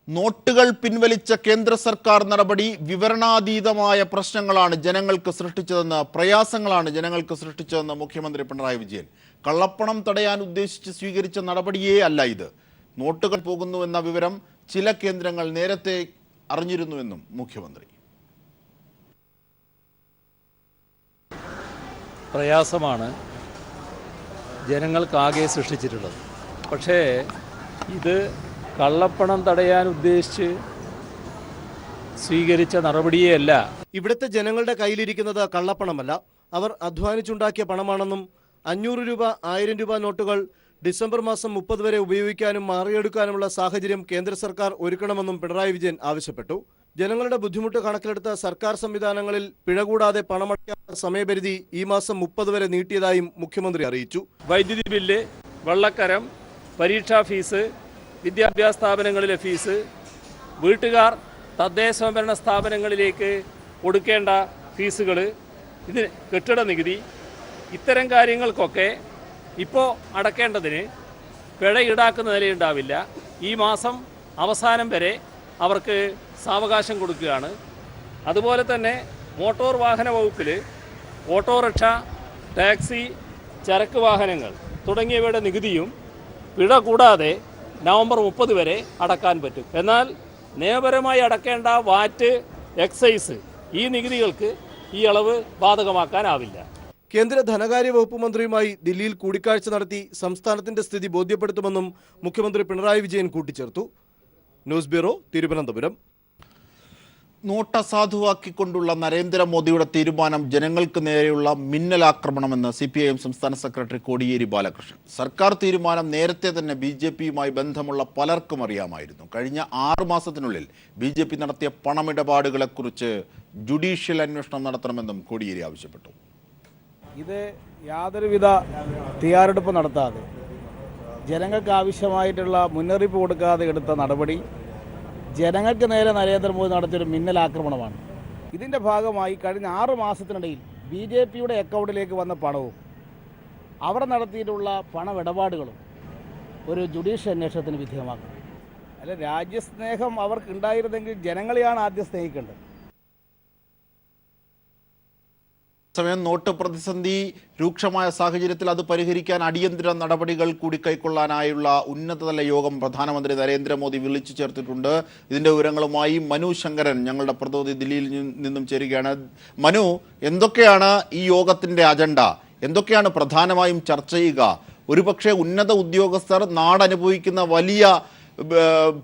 നോട്ടുകൾ പിൻവലിച്ച കേന്ദ്ര സർക്കാർ നടപടി വിവരണാതീതമായ പ്രശ്നങ്ങളാണ് ജനങ്ങൾക്ക് സൃഷ്ടിച്ചതെന്ന് പ്രയാസങ്ങളാണ് ജനങ്ങൾക്ക് സൃഷ്ടിച്ചതെന്ന് മുഖ്യമന്ത്രി പിണറായി വിജയൻ. കള്ളപ്പണം തടയാൻ ഉദ്ദേശിച്ച് സ്വീകരിച്ച നടപടിയേ അല്ല ഇത്. നോട്ടുകൾ പോകുന്നുവെന്ന വിവരം ചില കേന്ദ്രങ്ങൾ നേരത്തെ അറിഞ്ഞിരുന്നുവെന്നും മുഖ്യമന്ത്രി. പ്രയാസമാണ് ജനങ്ങൾക്കാകെ സൃഷ്ടിച്ചിട്ടുള്ളത്. പക്ഷേ ഇത് കള്ളപ്പണം തടയാൻ ഉദ്ദേശിച്ച് സ്വീകരിച്ച നടപടിയേ അല്ല. ഇവിടുത്തെ ജനങ്ങളുടെ കയ്യിലിരിക്കുന്നത് കള്ളപ്പണമല്ല, അവർ അധ്വാനിച്ചുണ്ടാക്കിയ പണമാണെന്നും 500 രൂപ 1000 രൂപ നോട്ടുകൾ ഡിസംബർ മാസം 30 വരെ ഉപയോഗിക്കാനും മാറിയെടുക്കാനുമുള്ള സാഹചര്യം കേന്ദ്ര സർക്കാർ ഒരുക്കണമെന്നും പിണറായി വിജയൻ ആവശ്യപ്പെട്ടു. ജനങ്ങളുടെ ബുദ്ധിമുട്ട് കണക്കിലെടുത്ത സർക്കാർ സംവിധാനങ്ങളിൽ പിഴ കൂടാതെ പണമടയ്ക്കാനുള്ള സമയപരിധി ഈ മാസം 30 വരെ നീട്ടിയതായും മുഖ്യമന്ത്രി അറിയിച്ചു. വൈദ്യുതി ബില്ല്, വെള്ളക്കരം, പരീക്ഷാ ഫീസ്, വിദ്യാഭ്യാസ സ്ഥാപനങ്ങളിലെ ഫീസ്, വീട്ടുകാർ തദ്ദേശ സ്വയംഭരണ സ്ഥാപനങ്ങളിലേക്ക് കൊടുക്കേണ്ട ഫീസുകൾ, ഇത് കെട്ടിട നികുതി, ഇത്തരം കാര്യങ്ങൾക്കൊക്കെ ഇപ്പോൾ അടക്കേണ്ടതിന് പിഴ ഈടാക്കുന്ന നിലയുണ്ടാവില്ല. ഈ മാസം അവസാനം വരെ അവർക്ക് സാവകാശം കൊടുക്കുകയാണ്. അതുപോലെ തന്നെ മോട്ടോർ വാഹന വകുപ്പിൽ ഓട്ടോറിക്ഷ, ടാക്സി, ചരക്ക് വാഹനങ്ങൾ തുടങ്ങിയവയുടെ നികുതിയും പിഴ കൂടാതെ നവംബർ 30 വരെ അടക്കാൻ പറ്റും. എന്നാൽ നിയമപരമായി അടക്കേണ്ട വാറ്റ്, എക്സൈസ്, ഈ നികുതികൾക്ക് ഈ അളവ് ബാധകമാക്കാനാവില്ല. കേന്ദ്ര ധനകാര്യ വകുപ്പ് മന്ത്രിയുമായി ദില്ലിയിൽ കൂടിക്കാഴ്ച നടത്തി സംസ്ഥാനത്തിന്റെ സ്ഥിതി ബോധ്യപ്പെടുത്തുമെന്നും മുഖ്യമന്ത്രി പിണറായി വിജയൻ കൂട്ടിച്ചേർത്തു. News bureau, Thiruvananthapuram. നോട്ട് അസാധുവാക്കിക്കൊണ്ടുള്ള നരേന്ദ്രമോദിയുടെ തീരുമാനം ജനങ്ങൾക്ക് നേരെയുള്ള മിന്നലാക്രമണമെന്ന് CPIM സംസ്ഥാന സെക്രട്ടറി കോടിയേരി ബാലകൃഷ്ണൻ. സർക്കാർ തീരുമാനം നേരത്തെ തന്നെ BJPയുമായി ബന്ധമുള്ള പലർക്കും അറിയാമായിരുന്നു. കഴിഞ്ഞ 6 മാസത്തിനുള്ളിൽ BJP നടത്തിയ പണമിടപാടുകളെക്കുറിച്ച് ജുഡീഷ്യൽ അന്വേഷണം നടത്തണമെന്നും കോടിയേരി ആവശ്യപ്പെട്ടു. ഇത് യാതൊരുവിധ തയ്യാറെടുപ്പ് നടത്താതെ ജനങ്ങൾക്ക് ആവശ്യമായിട്ടുള്ള മുന്നറിയിപ്പ് കൊടുക്കാതെ എടുത്ത നടപടി ജനങ്ങൾക്ക് നേരെ നരേന്ദ്രമോദി നടത്തിയൊരു മിന്നലാക്രമണമാണ്. ഇതിൻ്റെ ഭാഗമായി കഴിഞ്ഞ 6 മാസത്തിനിടയിൽ BJPയുടെ അക്കൗണ്ടിലേക്ക് വന്ന പണവും അവർ നടത്തിയിട്ടുള്ള പണമിടപാടുകളും ഒരു ജുഡീഷ്യൽ അന്വേഷണത്തിന് വിധേയമാക്കണം. അല്ല, രാജ്യസ്നേഹം അവർക്കുണ്ടായിരുന്നെങ്കിൽ ജനങ്ങളെയാണ് ആദ്യം സ്നേഹിക്കേണ്ടത്. സമയം നോട്ട് പ്രതിസന്ധി രൂക്ഷമായ സാഹചര്യത്തിൽ അത് പരിഹരിക്കാൻ അടിയന്തര നടപടികൾ കൂടി കൈക്കൊള്ളാനായുള്ള ഉന്നതതല യോഗം പ്രധാനമന്ത്രി നരേന്ദ്രമോദി വിളിച്ചു ചേർത്തിട്ടുണ്ട്. ഇതിന്റെ വിവരങ്ങളുമായി മനു ശങ്കരൻ, ഞങ്ങളുടെ പ്രതിനിധി ദില്ലിയിൽ നിന്നും ചേരുകയാണ്. മനു, എന്തൊക്കെയാണ് ഈ യോഗത്തിന്റെ അജണ്ട? എന്തൊക്കെയാണ് പ്രധാനമായും ചർച്ച ചെയ്യുക? ഒരുപക്ഷെ ഉന്നത ഉദ്യോഗസ്ഥർ നാടനുഭവിക്കുന്ന വലിയ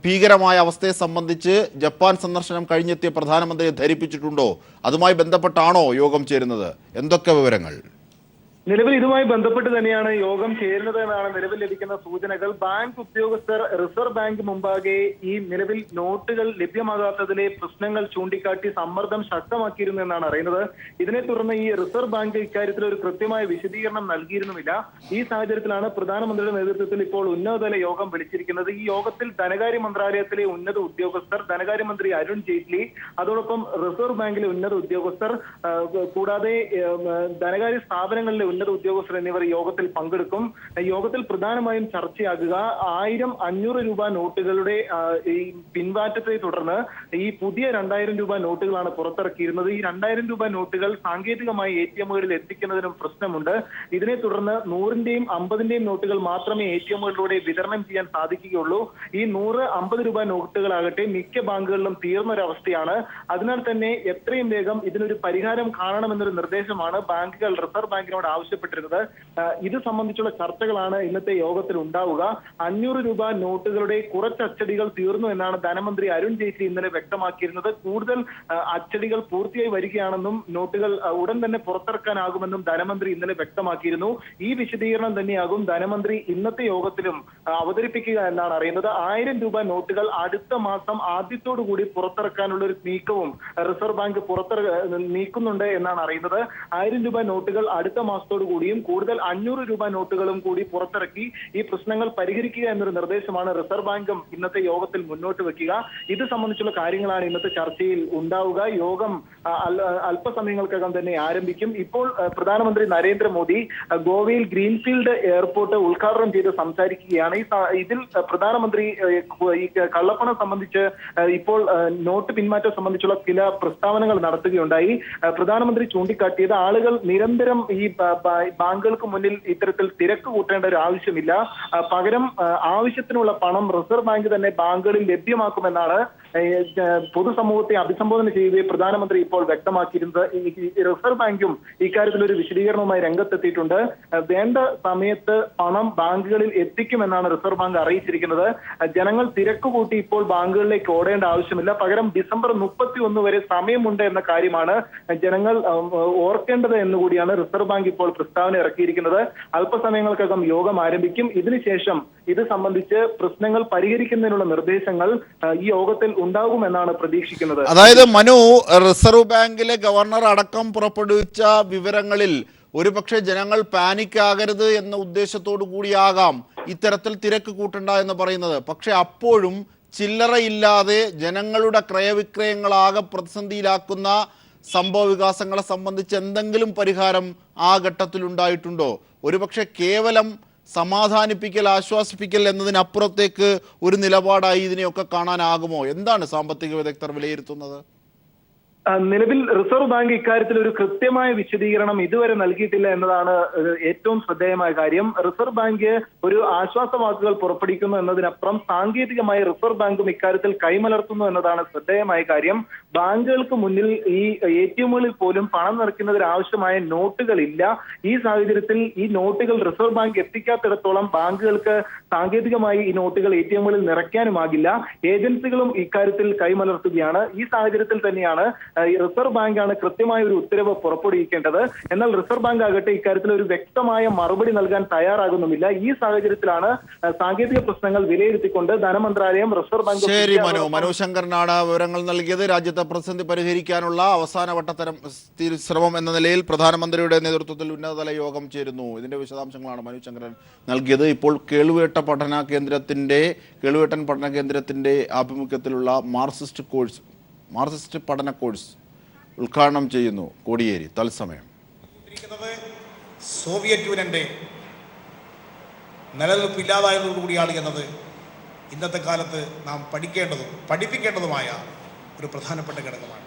ഭീകരമായ അവസ്ഥയെ സംബന്ധിച്ച് ജപ്പാൻ സന്ദർശനം കഴിഞ്ഞെത്തിയ പ്രധാനമന്ത്രിയെ ധരിപ്പിച്ചിട്ടുണ്ടോ? അതുമായി ബന്ധപ്പെട്ടാണോ യോഗം ചേരുന്നത്? എന്തൊക്കെ വിവരങ്ങൾ? നിലവിൽ ഇതുമായി ബന്ധപ്പെട്ട് തന്നെയാണ് യോഗം ചേരുന്നത് എന്നാണ് നിലവിൽ ലഭിക്കുന്ന സൂചനകൾ. ബാങ്ക് ഉദ്യോഗസ്ഥർ റിസർവ് ബാങ്ക് മുമ്പാകെ ഈ നിലവിൽ നോട്ടുകൾ ലഭ്യമാകാത്തതിലെ പ്രശ്നങ്ങൾ ചൂണ്ടിക്കാട്ടി സമ്മർദ്ദം ശക്തമാക്കിയിരുന്നു എന്നാണ് അറിയുന്നത്. ഇതിനെ തുടർന്ന് ഈ റിസർവ് ബാങ്ക് ഇക്കാര്യത്തിൽ ഒരു കൃത്യമായ വിശദീകരണം നൽകിയിരുന്നുമില്ല. ഈ സാഹചര്യത്തിലാണ് പ്രധാനമന്ത്രിയുടെ നേതൃത്വത്തിൽ ഇപ്പോൾ ഉന്നതതല യോഗം വിളിച്ചിരിക്കുന്നത്. ഈ യോഗത്തിൽ ധനകാര്യ മന്ത്രാലയത്തിലെ ഉന്നത ഉദ്യോഗസ്ഥർ, ധനകാര്യമന്ത്രി അരുൺ ജെയ്റ്റ്ലി, അതോടൊപ്പം റിസർവ് ബാങ്കിലെ ഉന്നത ഉദ്യോഗസ്ഥർ, കൂടാതെ ധനകാര്യ സ്ഥാപനങ്ങളിലെ ഉന്നത ഉദ്യോഗസ്ഥർ എന്നിവർ യോഗത്തിൽ പങ്കെടുക്കും. യോഗത്തിൽ പ്രധാനമായും ചർച്ചയാകുക 1000, 500 രൂപ നോട്ടുകളുടെ ഈ പിൻമാറ്റത്തെ തുടർന്ന് ഈ പുതിയ 2000 രൂപ നോട്ടുകളാണ് പുറത്തിറക്കിയിരുന്നത്. ഈ 2000 രൂപ നോട്ടുകൾ സാങ്കേതികമായി ATMകളിൽ എത്തിക്കുന്നതിനും പ്രശ്നമുണ്ട്. ഇതിനെ തുടർന്ന് 100ന്റെയും 50ന്റെയും നോട്ടുകൾ മാത്രമേ ATMകളിലൂടെ വിതരണം ചെയ്യാൻ സാധിക്കുകയുള്ളൂ. ഈ 100, 50 രൂപ നോട്ടുകളാകട്ടെ മിക്ക ബാങ്കുകളിലും തീർന്നൊരവസ്ഥയാണ്. അതിനാൽ തന്നെ എത്രയും വേഗം ഇതിനൊരു പരിഹാരം കാണണമെന്നൊരു നിർദ്ദേശമാണ് ബാങ്കുകൾ റിസർവ് ബാങ്കിനോട് ആവശ്യപ്പെട്ടിരുന്നത്. ഇത് സംബന്ധിച്ചുള്ള ചർച്ചകളാണ് ഇന്നത്തെ യോഗത്തിൽ ഉണ്ടാവുക. 500 രൂപ നോട്ടുകളുടെ കുറച്ച് അച്ചടികൾ തീർന്നു എന്നാണ് ധനമന്ത്രി അരുൺ ജെയ്റ്റ്ലി ഇന്നലെ വ്യക്തമാക്കിയിരുന്നത്. കൂടുതൽ അച്ചടികൾ പൂർത്തിയായി വരികയാണെന്നും നോട്ടുകൾ ഉടൻ തന്നെ പുറത്തിറക്കാനാകുമെന്നും ധനമന്ത്രി ഇന്നലെ വ്യക്തമാക്കിയിരുന്നു. ഈ വിശദീകരണം തന്നെയാകും ധനമന്ത്രി ഇന്നത്തെ യോഗത്തിലും അവതരിപ്പിക്കുക എന്നാണ് അറിയുന്നത്. 1000 രൂപ നോട്ടുകൾ അടുത്ത മാസം ആദ്യത്തോടു കൂടി പുറത്തിറക്കാനുള്ള ഒരു നീക്കവും റിസർവ് ബാങ്ക് നീക്കുന്നുണ്ട് എന്നാണ് അറിയുന്നത്. 1000 രൂപ നോട്ടുകൾ അടുത്ത മാസത്തോട് മാസത്തോടു കൂടിയും കൂടുതൽ 500 രൂപ നോട്ടുകളും കൂടി പുറത്തിറക്കി ഈ പ്രശ്നങ്ങൾ പരിഹരിക്കുക എന്നൊരു നിർദ്ദേശമാണ് റിസർവ് ബാങ്കും ഇന്നത്തെ യോഗത്തിൽ മുന്നോട്ട് വെക്കുക. ഇത് സംബന്ധിച്ചുള്ള കാര്യങ്ങളാണ് ഇന്നത്തെ ചർച്ചയിൽ ഉണ്ടാവുക. യോഗം അല്പസമയങ്ങൾക്കകം തന്നെ ആരംഭിക്കും. ഇപ്പോൾ പ്രധാനമന്ത്രി നരേന്ദ്രമോദി ഗോവയിൽ ഗ്രീൻഫീൽഡ് എയർപോർട്ട് ഉദ്ഘാടനം ചെയ്ത് സംസാരിക്കുകയാണ്. ഇതിൽ പ്രധാനമന്ത്രി ഈ കള്ളപ്പണം സംബന്ധിച്ച് ഇപ്പോൾ നോട്ട് പിന്മാറ്റം സംബന്ധിച്ചുള്ള ചില പ്രസ്താവനകൾ നടത്തുകയുണ്ടായി. പ്രധാനമന്ത്രി ചൂണ്ടിക്കാട്ടിയത് ആളുകൾ നിരന്തരം ഈ ബാങ്കുകൾക്ക് മുന്നിൽ ഇത്തരത്തിൽ തിരക്ക് കൂട്ടേണ്ട ഒരു ആവശ്യമില്ല, പകരം ആവശ്യത്തിനുള്ള പണം റിസർവ് ബാങ്ക് തന്നെ ബാങ്കുകളിൽ ലഭ്യമാക്കുമെന്നാണ് പൊതുസമൂഹത്തെ അഭിസംബോധന ചെയ്ത് പ്രധാനമന്ത്രി ഇപ്പോൾ വ്യക്തമാക്കിയിരുന്നത്. റിസർവ് ബാങ്കും ഇക്കാര്യത്തിൽ ഒരു വിശദീകരണവുമായി രംഗത്തെത്തിയിട്ടുണ്ട്. വേണ്ട സമയത്ത് പണം ബാങ്കുകളിൽ എത്തിക്കുമെന്നാണ് റിസർവ് ബാങ്ക് അറിയിച്ചിരിക്കുന്നത്. ജനങ്ങൾ തിരക്ക് കൂട്ടി ഇപ്പോൾ ബാങ്കുകളിലേക്ക് ഓടേണ്ട ആവശ്യമില്ല, പകരം ഡിസംബർ 31 വരെ സമയമുണ്ട് എന്ന കാര്യമാണ് ജനങ്ങൾ ഓർക്കേണ്ടത് എന്നുകൂടിയാണ് റിസർവ് ബാങ്ക് ഇപ്പോൾ പ്രസ്താവന ഇറക്കിയിരിക്കുന്നത്. അല്പസമയങ്ങൾക്കകം യോഗം ആരംഭിക്കും. ഇതിനുശേഷം ഇത് സംബന്ധിച്ച് പ്രശ്നങ്ങൾ പരിഹരിക്കുന്നതിനുള്ള നിർദ്ദേശങ്ങൾ ഈ യോഗത്തിൽ ഉണ്ടാകുമെന്നാണ് പ്രതീക്ഷിക്കുന്നത്. അതായത് മനു, റിസർവ് ബാങ്കിലെ ഗവർണർ അടക്കം പുറപ്പെടുവിച്ച വിവരങ്ങളിൽ ഒരുപക്ഷെ ജനങ്ങൾ പാനിക് ആകരുത് എന്ന ഉദ്ദേശത്തോടു കൂടിയാകാം ഇത്തരത്തിൽ തിരക്ക് കൂട്ടണ്ട എന്ന് പറയുന്നത്. പക്ഷെ അപ്പോഴും ചില്ലറയില്ലാതെ ജനങ്ങളുടെ ക്രയവിക്രയങ്ങളാകെ പ്രതിസന്ധിയിലാക്കുന്ന സംഭവ വികാസങ്ങളെ സംബന്ധിച്ച് എന്തെങ്കിലും പരിഹാരം ആ ഘട്ടത്തിൽ ഉണ്ടായിട്ടുണ്ടോ? ഒരുപക്ഷെ കേവലം സമാധാനിപ്പിക്കൽ, ആശ്വാസിപ്പിക്കൽ എന്നതിനപ്പുറത്തേക്ക് ഒരു നിലപാടായി ഇതിനെയൊക്കെ കാണാനാകുമോ? എന്താണ് സാമ്പത്തിക വിദഗ്ധർ വിലയിരുത്തുന്നത്? നിലവിൽ റിസർവ് ബാങ്ക് ഇക്കാര്യത്തിൽ ഒരു കൃത്യമായ വിശദീകരണം ഇതുവരെ നൽകിയിട്ടില്ല എന്നതാണ് ഏറ്റവും ശ്രദ്ധേയമായ കാര്യം. റിസർവ് ബാങ്ക് ഒരു ആശ്വാസ വാക്കുകൾ പുറപ്പെടുവിക്കുന്നു എന്നതിനപ്പുറം സാങ്കേതികമായി റിസർവ് ബാങ്കും ഇക്കാര്യത്തിൽ കൈമലർത്തുന്നു എന്നതാണ് ശ്രദ്ധേയമായ കാര്യം. ബാങ്കുകൾക്ക് മുന്നിൽ ഈ ATMകളിൽ പോലും പണം നിറയ്ക്കുന്നതിന് ആവശ്യമായ നോട്ടുകളില്ല. ഈ സാഹചര്യത്തിൽ ഈ നോട്ടുകൾ റിസർവ് ബാങ്ക് എത്തിക്കാത്തിടത്തോളം ബാങ്കുകൾക്ക് സാങ്കേതികമായി ഈ നോട്ടുകൾ ATMകളിൽ നിറയ്ക്കാനുമാകില്ല. ഏജൻസികളും ഇക്കാര്യത്തിൽ കൈമലർത്തുകയാണ്. ഈ സാഹചര്യത്തിൽ തന്നെയാണ് റിസർവ് ബാങ്കാണ് കൃത്യമായ ഒരു ഉത്തരവ് പുറപ്പെടുവിക്കേണ്ടത്. എന്നാൽ റിസർവ് ബാങ്ക് ആകട്ടെ ഇക്കാര്യത്തിൽ ഒരു വ്യക്തമായ മറുപടി നൽകാൻ തയ്യാറാകുന്നുമില്ല. ഈ സാഹചര്യത്തിലാണ് സാങ്കേതിക പ്രശ്നങ്ങൾ വിലയിരുത്തിക്കൊണ്ട് ധനമന്ത്രാലയം റിസർവ് ബാങ്ക്. ശരി മനു ശങ്കരനാണ് വിവരങ്ങൾ നൽകിയത്. രാജ്യത്തെ പ്രതിസന്ധി പരിഹരിക്കാനുള്ള അവസാനവട്ടത്തരം ശ്രമം എന്ന നിലയിൽ പ്രധാനമന്ത്രിയുടെ നേതൃത്വത്തിൽ ഉന്നതതല യോഗം ചേരുന്നു. ഇതിന്റെ വിശദാംശങ്ങളാണ് മനു ശങ്കരൻ നൽകിയത്. ഇപ്പോൾ കേളുവേട്ടൻ പഠന കേന്ദ്രത്തിന്റെ ആഭിമുഖ്യത്തിലുള്ള മാർക്സിസ്റ്റ് പഠന കോഴ്സ് ഉദ്ഘാടനം ചെയ്യുന്നു കോടിയേരി. തത്സമയം സോവിയറ്റ് യൂണിയന്റെ നിലനിൽപ്പില്ലാതായതോടുകൂടിയാണ് എന്നത് ഇന്നത്തെ കാലത്ത് നാം പഠിപ്പിക്കേണ്ടതുമായ ഒരു പ്രധാനപ്പെട്ട ഘടകമാണ്.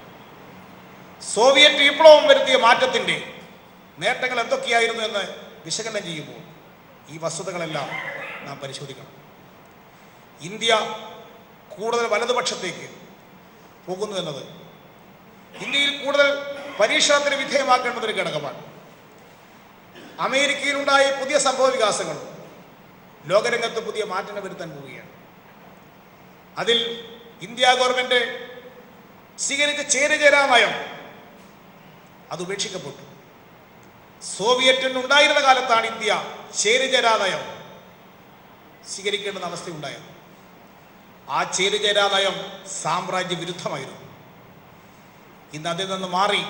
സോവിയറ്റ് വിപ്ലവം വരുത്തിയ മാറ്റത്തിൻ്റെ നേട്ടങ്ങൾ എന്തൊക്കെയായിരുന്നു എന്ന് വിശകലനം ചെയ്യുമ്പോൾ ഈ വസ്തുതകളെല്ലാം നാം പരിശോധിക്കണം. ഇന്ത്യ കൂടുതൽ വലതുപക്ഷത്തേക്ക് പോകുന്നു എന്നത് ഇന്ത്യയിൽ കൂടുതൽ പരീക്ഷണത്തിന് വിധേയമാക്കേണ്ടത് ഒരു ഘടകമാണ്. അമേരിക്കയിലുണ്ടായ പുതിയ സംഭവ വികാസങ്ങളും ലോകരംഗത്ത് പുതിയ മാറ്റങ്ങൾ വരുത്താൻ പോവുകയാണ്. അതിൽ ഇന്ത്യ ഗവൺമെന്റ് സ്വീകരിച്ച ചേരിചേരാ നയം അത് ഉപേക്ഷിക്കപ്പെട്ടു. സോവിയറ്റ് യൂണിയൻ ഉണ്ടായിരുന്ന കാലത്താണ് ഇന്ത്യ ചേരിചേരാ നയം സ്വീകരിക്കേണ്ടുന്ന അവസ്ഥയുണ്ടായത്. ആ ചേരിചേരാ നയം സാമ്രാജ്യ വിരുദ്ധമായിരുന്നു. ഇന്ന് അതിൽ നിന്ന് മാറി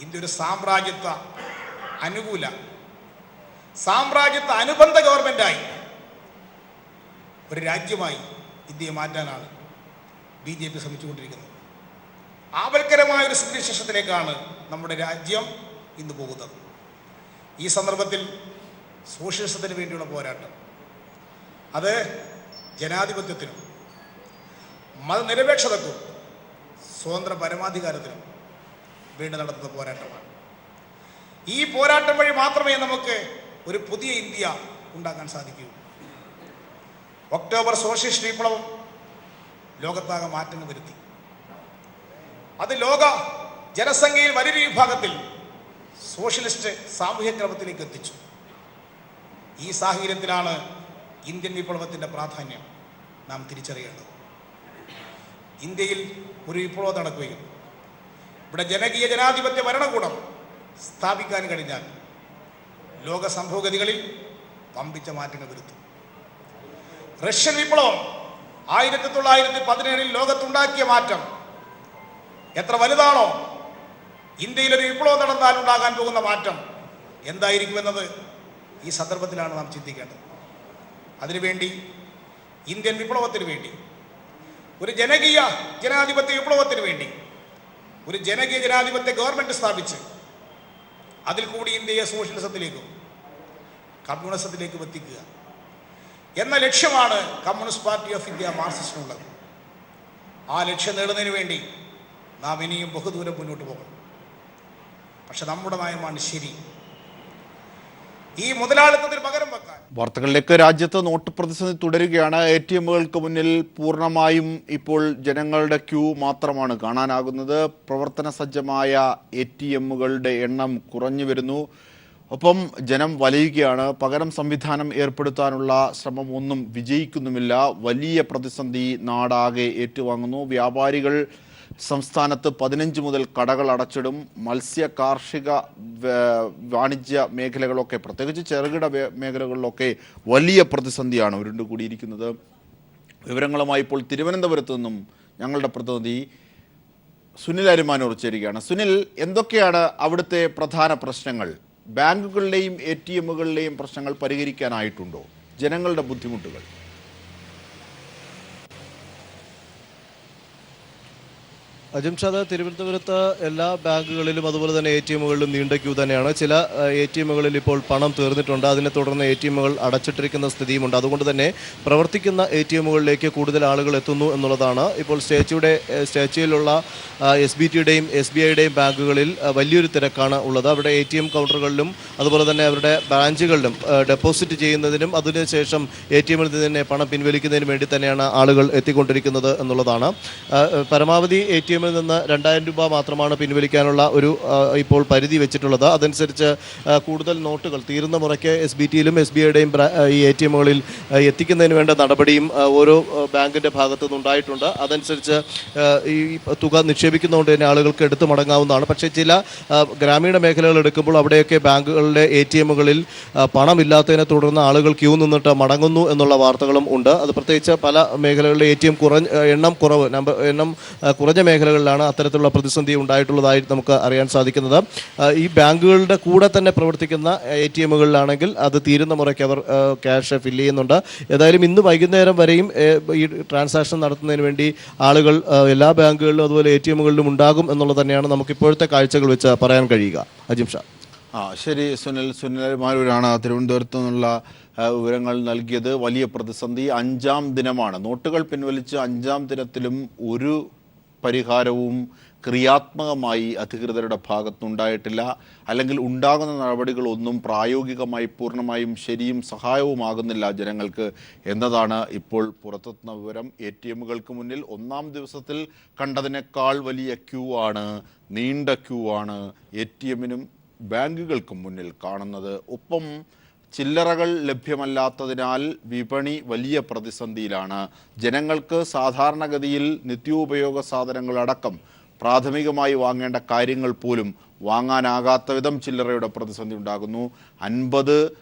ഇന്ത്യ ഒരു സാമ്രാജ്യത്വ അനുബന്ധ ഗവൺമെന്റായി ഒരു രാജ്യമായി ഇന്ത്യയെ മാറ്റാനാണ് BJP ശ്രമിച്ചുകൊണ്ടിരിക്കുന്നത്. ആപൽക്കരമായ ഒരു സ്ഥിതിവിശേഷത്തിലേക്കാണ് നമ്മുടെ രാജ്യം ഇന്ന് പോകുന്നത്. ഈ സന്ദർഭത്തിൽ സോഷ്യലിസത്തിന് വേണ്ടിയുള്ള പോരാട്ടം, അത് ജനാധിപത്യത്തിനും മതനിരപേക്ഷതക്കും സ്വതന്ത്ര പരമാധികാരത്തിനും വേണ്ടി നടത്തുന്ന പോരാട്ടമാണ്. ഈ പോരാട്ടം വഴി മാത്രമേ നമുക്ക് ഒരു പുതിയ ഇന്ത്യ ഉണ്ടാക്കാൻ സാധിക്കൂ. ഒക്ടോബർ സോഷ്യലിസ്റ്റ് വിപ്ലവം ലോകത്താകെ മാറ്റങ്ങൾ വരുത്തി. അത് ലോക ജനസംഖ്യയിൽ വലിയൊരു വിഭാഗത്തിൽ സോഷ്യലിസ്റ്റ് സാമൂഹ്യ ക്രമത്തിലേക്ക് എത്തിച്ചു. ഈ സാഹചര്യത്തിലാണ് ഇന്ത്യൻ വിപ്ലവത്തിൻ്റെ പ്രാധാന്യം നാം തിരിച്ചറിയേണ്ടത്. ഇന്ത്യയിൽ ഒരു വിപ്ലവം നടക്കുകയും ഇവിടെ ജനകീയ ജനാധിപത്യ ഭരണകൂടം സ്ഥാപിക്കാൻ കഴിഞ്ഞാൽ ലോക സംഭവഗതികളിൽ വമ്പിച്ച മാറ്റങ്ങൾ വരുത്തും. റഷ്യൻ വിപ്ലവം 1917 ലോകത്തുണ്ടാക്കിയ മാറ്റം എത്ര വലുതാണോ ഇന്ത്യയിലൊരു വിപ്ലവം നടന്നാൽ ഉണ്ടാകാൻ പോകുന്ന മാറ്റം എന്തായിരിക്കുമെന്നത് ഈ സന്ദർഭത്തിലാണ് നാം ചിന്തിക്കേണ്ടത്. അതിനുവേണ്ടി ഇന്ത്യൻ വിപ്ലവത്തിന് വേണ്ടി, ഒരു ജനകീയ ജനാധിപത്യ വിപ്ലവത്തിന് വേണ്ടി ഒരു ജനകീയ ജനാധിപത്യ ഗവൺമെൻറ് സ്ഥാപിച്ച് അതിൽ കൂടി ഇന്ത്യയെ സോഷ്യലിസത്തിലേക്കും കമ്മ്യൂണിസത്തിലേക്കും എത്തിക്കുക എന്ന ലക്ഷ്യമാണ് കമ്മ്യൂണിസ്റ്റ് പാർട്ടി ഓഫ് ഇന്ത്യ മാർക്സിസ്റ്റിനുള്ളത്. ആ ലക്ഷ്യം നേടുന്നതിന് വേണ്ടി നാം ഇനിയും ബഹുദൂരം മുന്നോട്ട് പോകണം. പക്ഷെ നമ്മുടെ നയമാണ് ശരി. ഈ മുതലാളിത്തത്തിന് പകരം വെക്കാൻ. വാർത്തകളിലേക്ക്. രാജ്യത്ത് നോട്ട് പ്രതിസന്ധി തുടരുകയാണ്. ATMകൾക്ക് മുന്നിൽ പൂർണ്ണമായും ഇപ്പോൾ ജനങ്ങളുടെ ക്യൂ മാത്രമാണ് കാണാനാകുന്നത്. പ്രവർത്തന സജ്ജമായ ATMകളുടെ എണ്ണം കുറഞ്ഞു വരുന്നു. ഒപ്പം ജനം വലയുകയാണ്. പകരം സംവിധാനം ഏർപ്പെടുത്താനുള്ള ശ്രമം ഒന്നും വിജയിക്കുന്നുമില്ല. വലിയ പ്രതിസന്ധി നാടാകെ ഏറ്റുവാങ്ങുന്നു. വ്യാപാരികൾ സംസ്ഥാനത്ത് 15 മുതൽ കടകൾ അടച്ചിടും. മത്സ്യ കാർഷിക വാണിജ്യ മേഖലകളൊക്കെ, പ്രത്യേകിച്ച് ചെറുകിട മേഖലകളിലൊക്കെ വലിയ പ്രതിസന്ധിയാണ് ഉരുണ്ടുകൂടിയിരിക്കുന്നത്. വിവരങ്ങളുമായി ഇപ്പോൾ തിരുവനന്തപുരത്ത് നിന്നും ഞങ്ങളുടെ പ്രതിനിധി സുനിൽ അരിമാനൂർ ചേരുകയാണ്. സുനിൽ, എന്തൊക്കെയാണ് അവിടുത്തെ പ്രധാന പ്രശ്നങ്ങൾ? ബാങ്കുകളുടെയും ATMകളുടെയും പ്രശ്നങ്ങൾ പരിഹരിക്കാനായിട്ടുണ്ടോ? ജനങ്ങളുടെ ബുദ്ധിമുട്ടുകൾ? അജിംഷാദ്, തിരുവനന്തപുരത്ത് എല്ലാ ബാങ്കുകളിലും അതുപോലെ തന്നെ ATMകളിലും നീണ്ട ക്യൂ തന്നെയാണ്. ചില ATMകളിൽ ഇപ്പോൾ പണം തീർന്നിട്ടുണ്ട്. അതിനെ തുടർന്ന് ATMകൾ അടച്ചിട്ടിരിക്കുന്ന സ്ഥിതിയുമുണ്ട്. അതുകൊണ്ട് തന്നെ പ്രവർത്തിക്കുന്ന ATMകളിലേക്ക് കൂടുതൽ ആളുകൾ എത്തുന്നു എന്നുള്ളതാണ്. ഇപ്പോൾ സ്റ്റാച്യൂയിലുള്ള SBTയുടെയും SBIയുടെയും ബാങ്കുകളിൽ വലിയൊരു തിരക്കാണ് ഉള്ളത്. അവിടെ ATM കൗണ്ടറുകളിലും അതുപോലെ തന്നെ അവരുടെ ബ്രാഞ്ചുകളിലും ഡെപ്പോസിറ്റ് ചെയ്യുന്നതിനും അതിനുശേഷം ATMിൽ നിന്ന് തന്നെ പണം പിൻവലിക്കുന്നതിനും വേണ്ടി തന്നെയാണ് ആളുകൾ എത്തിക്കൊണ്ടിരിക്കുന്നത് എന്നുള്ളതാണ്. പരമാവധി ATMിൽ നിന്ന് 2000 രൂപ മാത്രമാണ് പിൻവലിക്കാനുള്ള ഒരു ഇപ്പോൾ പരിധി വെച്ചിട്ടുള്ളത്. അതനുസരിച്ച് കൂടുതൽ നോട്ടുകൾ തീരുന്ന മുറയ്ക്ക് SBTയിലും SBIയുടെയും ഈ ATMകളിൽ എത്തിക്കുന്നതിന് വേണ്ട നടപടിയും ഓരോ ബാങ്കിൻ്റെ ഭാഗത്തു നിന്നുണ്ടായിട്ടുണ്ട്. അതനുസരിച്ച് ഈ തുക നിക്ഷേപിക്കുന്നതുകൊണ്ട് തന്നെ ആളുകൾക്ക് എടുത്തു മടങ്ങാവുന്നതാണ്. പക്ഷേ ചില ഗ്രാമീണ മേഖലകൾ എടുക്കുമ്പോൾ അവിടെയൊക്കെ ബാങ്കുകളുടെ ATMകളിൽ പണമില്ലാത്തതിനെ തുടർന്ന് ആളുകൾ ക്യൂ നിന്നിട്ട് മടങ്ങുന്നു എന്നുള്ള വാർത്തകളും ഉണ്ട്. അത് പ്രത്യേകിച്ച് പല മേഖലകളിലെ ATM എണ്ണം കുറഞ്ഞ മേഖലകളിലാണ് അത്തരത്തിലുള്ള പ്രതിസന്ധി ഉണ്ടായിട്ടുള്ളതായി നമുക്ക് അറിയാൻ സാധിക്കുന്നത്. ഈ ബാങ്കുകളുടെ കൂടെ തന്നെ പ്രവർത്തിക്കുന്ന ATMകളിലാണെങ്കിൽ അത് തീരുന്ന മുറയ്ക്ക് അവർ ക്യാഷ് ഫില്ല് ചെയ്യുന്നുണ്ട്. ഏതായാലും ഇന്ന് വൈകുന്നേരം വരെയും ഈ ട്രാൻസാക്ഷൻ നടത്തുന്നതിന് വേണ്ടി ആളുകൾ എല്ലാ ബാങ്കുകളിലും അതുപോലെ ATMകളിലും ഉണ്ടാകും എന്നുള്ളത് തന്നെയാണ് നമുക്ക് ഇപ്പോഴത്തെ കാഴ്ചകൾ വെച്ച് പറയാൻ കഴിയുക. അജിം ഷാ. ശരി സുനിൽമാരൂരാണ് തിരുവനന്തപുരത്തു നിന്നുള്ള വിവരങ്ങൾ നൽകിയത്. വലിയ പ്രതിസന്ധി 5ാം ദിനമാണ്. നോട്ടുകൾ പിൻവലിച്ച് 5ാം ദിനത്തിലും ഒരു പരിഹാരവും ക്രിയാത്മകമായി അധികൃതരുടെ ഭാഗത്തുണ്ടായിട്ടില്ല. അല്ലെങ്കിൽ ഉണ്ടാകുന്ന നടപടികളൊന്നും പ്രായോഗികമായി പൂർണ്ണമായും ശരിയും സഹായവുമാകുന്നില്ല ജനങ്ങൾക്ക് എന്നതാണ് ഇപ്പോൾ പുറത്തെത്തുന്ന വിവരം. ATMകൾക്ക് മുന്നിൽ 1ാം ദിവസത്തിൽ കണ്ടതിനേക്കാൾ വലിയ ക്യൂ ആണ്, നീണ്ട ക്യൂ ആണ് ATMനും ബാങ്കുകൾക്കും മുന്നിൽ കാണുന്നത്. ഒപ്പം ചില്ലറകൾ ലഭ്യമല്ലാത്തതിനാൽ വിപണി വലിയ പ്രതിസന്ധിയിലാണ്. ജനങ്ങൾക്ക് സാധാരണഗതിയിൽ നിത്യോപയോഗ സാധനങ്ങളടക്കം പ്രാഥമികമായി വാങ്ങേണ്ട കാര്യങ്ങൾ പോലും വാങ്ങാനാകാത്ത വിധം ചില്ലറയുടെ പ്രതിസന്ധി ഉണ്ടാകുന്നു. 50,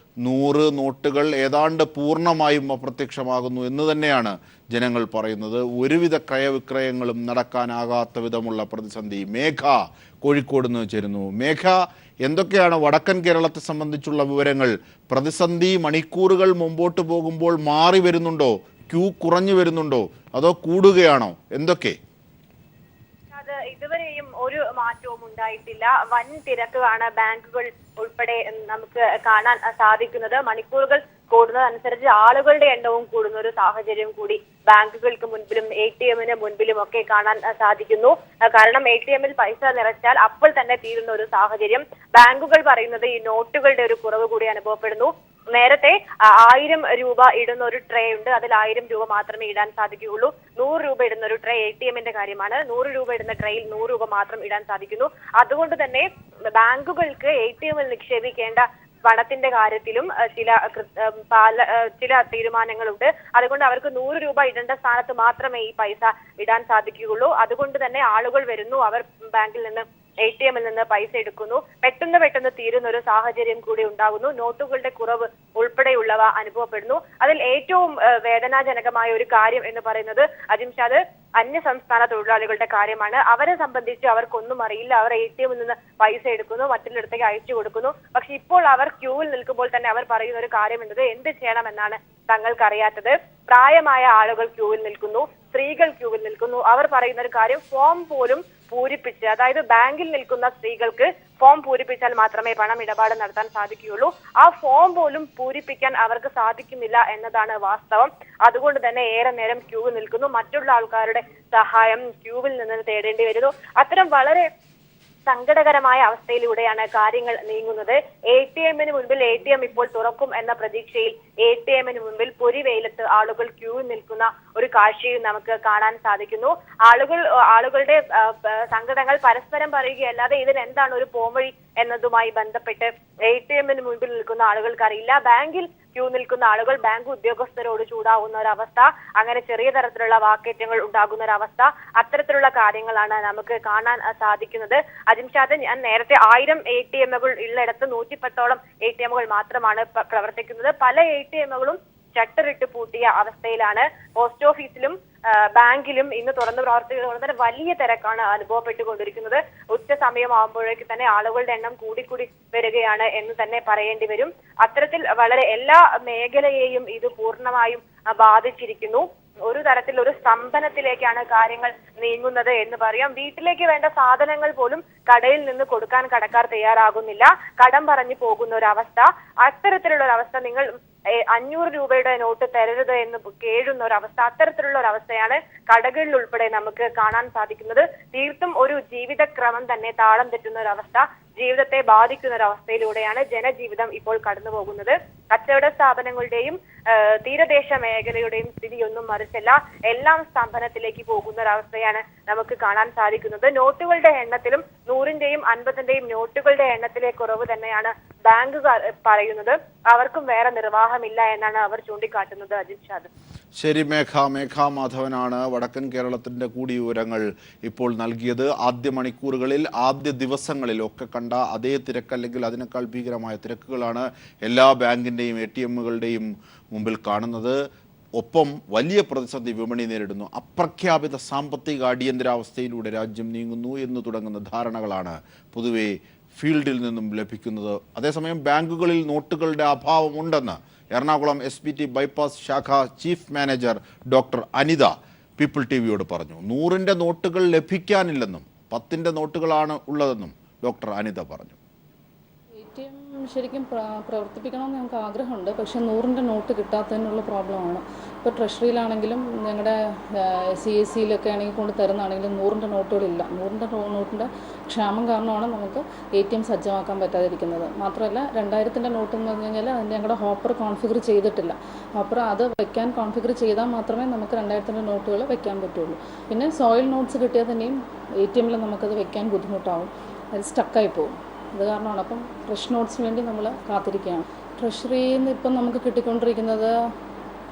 100 നോട്ടുകൾ ഏതാണ്ട് പൂർണ്ണമായും അപ്രത്യക്ഷമാകുന്നു എന്ന് തന്നെയാണ് ജനങ്ങൾ പറയുന്നത്. ഒരുവിധ ക്രയവിക്രയങ്ങളും നടക്കാനാകാത്ത വിധമുള്ള പ്രതിസന്ധി. മേഘ കോഴിക്കോട് നിന്ന് ചേരുന്നു. മേഘ, എന്തൊക്കെയാണ് വടക്കൻ കേരളത്തെ സംബന്ധിച്ചുള്ള വിവരങ്ങൾ? പ്രതിസന്ധി മണിക്കൂറുകൾ മുമ്പോട്ട് പോകുമ്പോൾ മാറി വരുന്നുണ്ടോ? ക്യൂ കുറഞ്ഞു വരുന്നുണ്ടോ? അതോ കൂടുകയാണോ? എന്തൊക്കെ? ഇതുവരെയും ഒരു മാറ്റവും ഉണ്ടായിട്ടില്ല. വൻ തിരക്കാണ് ബാങ്കുകൾ ഉൾപ്പെടെ നമുക്ക് കാണാൻ സാധിക്കുന്നത്. മണിക്കൂറുകൾ കൂടുന്നതനുസരിച്ച് ആളുകളുടെ എണ്ണവും കൂടുന്ന ഒരു സാഹചര്യം കൂടി ബാങ്കുകൾക്ക് മുൻപിലും ATMന് മുൻപിലും ഒക്കെ കാണാൻ സാധിക്കുന്നു. കാരണം ATMിൽ പൈസ നിറച്ചാൽ അപ്പോൾ തന്നെ തീരുന്ന ഒരു സാഹചര്യം. ബാങ്കുകൾ പറയുന്നത് ഈ നോട്ടുകളുടെ ഒരു കുറവ് കൂടി അനുഭവപ്പെടുന്നു. നേരത്തെ 1000 രൂപ ഇടുന്ന ഒരു ട്രേ ഉണ്ട്. അതിൽ 1000 രൂപ മാത്രമേ ഇടാൻ സാധിക്കുകയുള്ളൂ. 100 രൂപ ഇടുന്ന ഒരു ട്രേ ATMിന്റെ കാര്യമാണ്. 100 രൂപ ഇടുന്ന ട്രേയിൽ 100 രൂപ മാത്രം ഇടാൻ സാധിക്കുന്നു. അതുകൊണ്ട് തന്നെ ബാങ്കുകൾക്ക് ATMിൽ നിക്ഷേപിക്കേണ്ട പണത്തിന്റെ കാര്യത്തിലും ചില തീരുമാനങ്ങളുണ്ട്. അതുകൊണ്ട് അവർക്ക് 100 രൂപ ഇടേണ്ട സ്ഥാനത്ത് മാത്രമേ ഈ പൈസ ഇടാൻ സാധിക്കുകയുള്ളൂ. അതുകൊണ്ട് തന്നെ ആളുകൾ വരുന്നു, അവർ ബാങ്കിൽ നിന്ന് ATM-ൽ നിന്ന് പൈസ എടുക്കുന്നു. പെട്ടെന്ന് തീരുന്ന ഒരു സാഹചര്യം കൂടി ഉണ്ടാകുന്നു. നോട്ടുകളുടെ കുറവ് ഉൾപ്പെടെയുള്ളവ അനുഭവപ്പെടുന്നു. അതിൽ ഏറ്റവും വേദനാജനകമായ ഒരു കാര്യം എന്ന് പറയുന്നത് അജിംഷാദ് അന്യ സംസ്ഥാന തൊഴിലാളികളുടെ കാര്യമാണ്. അവരെ സംബന്ധിച്ച് അവർക്കൊന്നും അറിയില്ല. അവർ ATM-ൽ നിന്ന് പൈസ എടുക്കുന്നു, മറ്റുള്ളിടത്തേക്ക് അയച്ചു കൊടുക്കുന്നു. പക്ഷെ ഇപ്പോൾ അവർ ക്യൂവിൽ നിൽക്കുമ്പോൾ തന്നെ അവർ പറയുന്ന ഒരു കാര്യം എന്നത് എന്ത് ചെയ്യണമെന്നാണ് തങ്ങൾക്കറിയാത്തത്. പ്രായമായ ആളുകൾ ക്യൂവിൽ നിൽക്കുന്നു, സ്ത്രീകൾ ക്യൂവിൽ നിൽക്കുന്നു. അവർ പറയുന്ന ഒരു കാര്യം ഫോം പോലും പൂരിപ്പിച്ച്, അതായത് ബാങ്കിൽ നിൽക്കുന്ന സ്ത്രീകൾക്ക് ഫോം പൂരിപ്പിച്ചാൽ മാത്രമേ പണം ഇടപാട് നടത്താൻ സാധിക്കുകയുള്ളൂ. ആ ഫോം പോലും പൂരിപ്പിക്കാൻ അവർക്ക് സാധിക്കുന്നില്ല എന്നതാണ് വാസ്തവം. അതുകൊണ്ട് തന്നെ ഏറെ നേരം ക്യൂവിൽ നിൽക്കുന്നു. മറ്റുള്ള ആൾക്കാരുടെ സഹായം ക്യൂവിൽ നിന്ന് തേടേണ്ടി വരുന്നു. അത്തരം വളരെ സങ്കടകരമായ അവസ്ഥയിലൂടെയാണ് കാര്യങ്ങൾ നീങ്ങുന്നത്. ATM-ന് മുൻപിൽ ATM ഇപ്പോൾ തുറക്കും എന്ന പ്രതീക്ഷയിൽ ATM-ന് മുൻപിൽ പൊരിവെയിലത്ത് ആളുകൾ ക്യൂവിൽ നിൽക്കുന്ന ഒരു കാഴ്ചയും നമുക്ക് കാണാൻ സാധിക്കുന്നു. ആളുകളുടെ സങ്കടങ്ങൾ പരസ്പരം പറയുകയല്ലാതെ ഇതിന് എന്താണ് ഒരു പോംവഴി എന്നതുമായി ബന്ധപ്പെട്ട് ATM-ന് മുൻപിൽ നിൽക്കുന്ന ആളുകൾക്ക് അറിയില്ല. ബാങ്കിൽ ക്യൂ നിൽക്കുന്ന ആളുകൾ ബാങ്ക് ഉദ്യോഗസ്ഥരോട് ചൂടാവുന്ന ഒരവസ്ഥ, അങ്ങനെ ചെറിയ തരത്തിലുള്ള വാക്കേറ്റങ്ങൾ ഉണ്ടാകുന്ന ഒരവസ്ഥ, അത്തരത്തിലുള്ള കാര്യങ്ങളാണ് നമുക്ക് കാണാൻ സാധിക്കുന്നത്. അജിംഷാദ്, ഞാൻ നേരത്തെ 1000 ATM-കൾ ഉള്ളിടത്ത് 110ഓളം ATM-കൾ മാത്രമാണ് പ്രവർത്തിക്കുന്നത്. പല ATM-കളും ഷട്ടറിട്ട് പൂട്ടിയ അവസ്ഥയിലാണ്. പോസ്റ്റ് ഓഫീസിലും ബാങ്കിലും ഇന്ന് തുറന്നു പ്രവർത്തിക്കുന്നത് തന്നെ വലിയ തിരക്കാണ് അനുഭവപ്പെട്ടുകൊണ്ടിരിക്കുന്നത്. ഉച്ച സമയമാകുമ്പോഴേക്ക് തന്നെ ആളുകളുടെ എണ്ണം കൂടി വരികയാണ് എന്ന് തന്നെ പറയേണ്ടി വരും. അത്തരത്തിൽ വളരെ എല്ലാ മേഖലയെയും ഇത് പൂർണ്ണമായും ബാധിച്ചിരിക്കുന്നു. ഒരു തരത്തിൽ ഒരു സ്തംഭനത്തിലേക്കാണ് കാര്യങ്ങൾ നീങ്ങുന്നത് എന്ന് പറയാം. വീട്ടിലേക്ക് വേണ്ട സാധനങ്ങൾ പോലും കടയിൽ നിന്ന് കൊടുക്കാൻ കടക്കാർ തയ്യാറാകുന്നില്ല. കടം പറഞ്ഞു പോകുന്ന ഒരവസ്ഥ. അത്തരത്തിലുള്ള ഒരവസ്ഥ. നിങ്ങൾ 500 രൂപയുടെ നോട്ട് തരരുത് എന്ന് കേഴുന്ന ഒരവസ്ഥ. അത്തരത്തിലുള്ള ഒരവസ്ഥയാണ് കടകളിൽ ഉൾപ്പെടെ നമുക്ക് കാണാൻ സാധിക്കുന്നത്. തീർത്തും ഒരു ജീവിതക്രമം തന്നെ താളം തെറ്റുന്ന ഒരവസ്ഥ, ജീവിതത്തെ ബാധിക്കുന്ന ഒരവസ്ഥയിലൂടെയാണ് ജനജീവിതം ഇപ്പോൾ കടന്നു പോകുന്നത്. കച്ചവട സ്ഥാപനങ്ങളുടെയും തീരദേശ മേഖലയുടെയും സ്ഥിതിയൊന്നും മറിച്ചല്ല. എല്ലാം സ്തംഭനത്തിലേക്ക് പോകുന്ന ഒരവസ്ഥയാണ് നമുക്ക് കാണാൻ സാധിക്കുന്നത്. നോട്ടുകളുടെ എണ്ണത്തിലും 100ന്റെയും 50ന്റെയും നോട്ടുകളുടെ എണ്ണത്തിലെ കുറവ് തന്നെയാണ് ബാങ്കുകാർ പറയുന്നത്. അവർക്കും വേറെ നിർവാഹമില്ല എന്നാണ് അവർ ചൂണ്ടിക്കാട്ടുന്നത്. അജിത് ഷാദ്. ശരി, മേഘ മാധവനാണ് വടക്കൻ കേരളത്തിന്റെ കൂടി വിവരങ്ങൾ ഇപ്പോൾ നൽകിയത്. ആദ്യ മണിക്കൂറുകളിൽ, ആദ്യ ദിവസങ്ങളിൽ ഒക്കെ കണ്ട അതേ തിരക്ക്, അല്ലെങ്കിൽ അതിനേക്കാൾ ഭീകരമായ തിരക്കുകളാണ് എല്ലാ ബാങ്കിന്റെയും ATM-കളുടെയും മുമ്പിൽ കാണുന്നത്. ഒപ്പം വലിയ പ്രതിസന്ധി വിപണി നേരിടുന്നു. അപ്രഖ്യാപിത സാമ്പത്തിക അടിയന്തരാവസ്ഥയിലൂടെ രാജ്യം നീങ്ങുന്നു എന്ന് തുടങ്ങുന്ന ധാരണകളാണ് പൊതുവെ ഫീൽഡിൽ നിന്നും ലഭിക്കുന്നത്. അതേസമയം ബാങ്കുകളിൽ നോട്ടുകളുടെ അഭാവമുണ്ടെന്ന് എറണാകുളം SPT ബൈപ്പാസ് ശാഖ chief manager doctor Anitha people TVയോട് പറഞ്ഞു. 100ന്റെ നോട്ടുകൾ ലഭിക്കാനില്ലെന്നും 10ന്റെ നോട്ടുകളാണ് ഉള്ളതെന്നും ഡോക്ടർ അനിത പറഞ്ഞു. ATM ശരിക്കും പ്രവർത്തിപ്പിക്കണമെന്ന് ഞങ്ങൾക്ക് ആഗ്രഹമുണ്ട്. പക്ഷേ 100ന്റെ നോട്ട് കിട്ടാത്തതിനുള്ള പ്രോബ്ലമാണ്. ഇപ്പോൾ ട്രഷറിയിലാണെങ്കിലും ഞങ്ങളുടെ CAC-യിലൊക്കെ ആണെങ്കിൽ കൊണ്ട് തരുന്നതാണെങ്കിലും 100ന്റെ നോട്ടുകളില്ല. 100ന്റെ നോട്ടിൻ്റെ ക്ഷാമം കാരണമാണ് നമുക്ക് ATM സജ്ജമാക്കാൻ പറ്റാതിരിക്കുന്നത്. മാത്രമല്ല 2000ന്റെ നോട്ട് എന്ന് പറഞ്ഞു കഴിഞ്ഞാൽ അതിൻ്റെ ഞങ്ങളുടെ ഹോപ്പർ കോൺഫിഗർ ചെയ്തിട്ടില്ല. ഹോപ്പർ അത് വെക്കാൻ കോൺഫിഗർ ചെയ്താൽ മാത്രമേ നമുക്ക് 2000ന്റെ നോട്ടുകൾ വെക്കാൻ പറ്റുള്ളൂ. പിന്നെ സോയിൽ നോട്ട്സ് കിട്ടിയാൽ തന്നെയും ATM-ൽ നമുക്കത് വെക്കാൻ ബുദ്ധിമുട്ടാവും, അത് സ്റ്റക്കായി പോകും. അത് കാരണമാണ്. അപ്പം ഫ്രഷ് നോട്ട്സിന് വേണ്ടി നമ്മൾ കാത്തിരിക്കുകയാണ്. ട്രഷറിയിൽ നിന്ന് ഇപ്പം നമുക്ക് കിട്ടിക്കൊണ്ടിരിക്കുന്നത്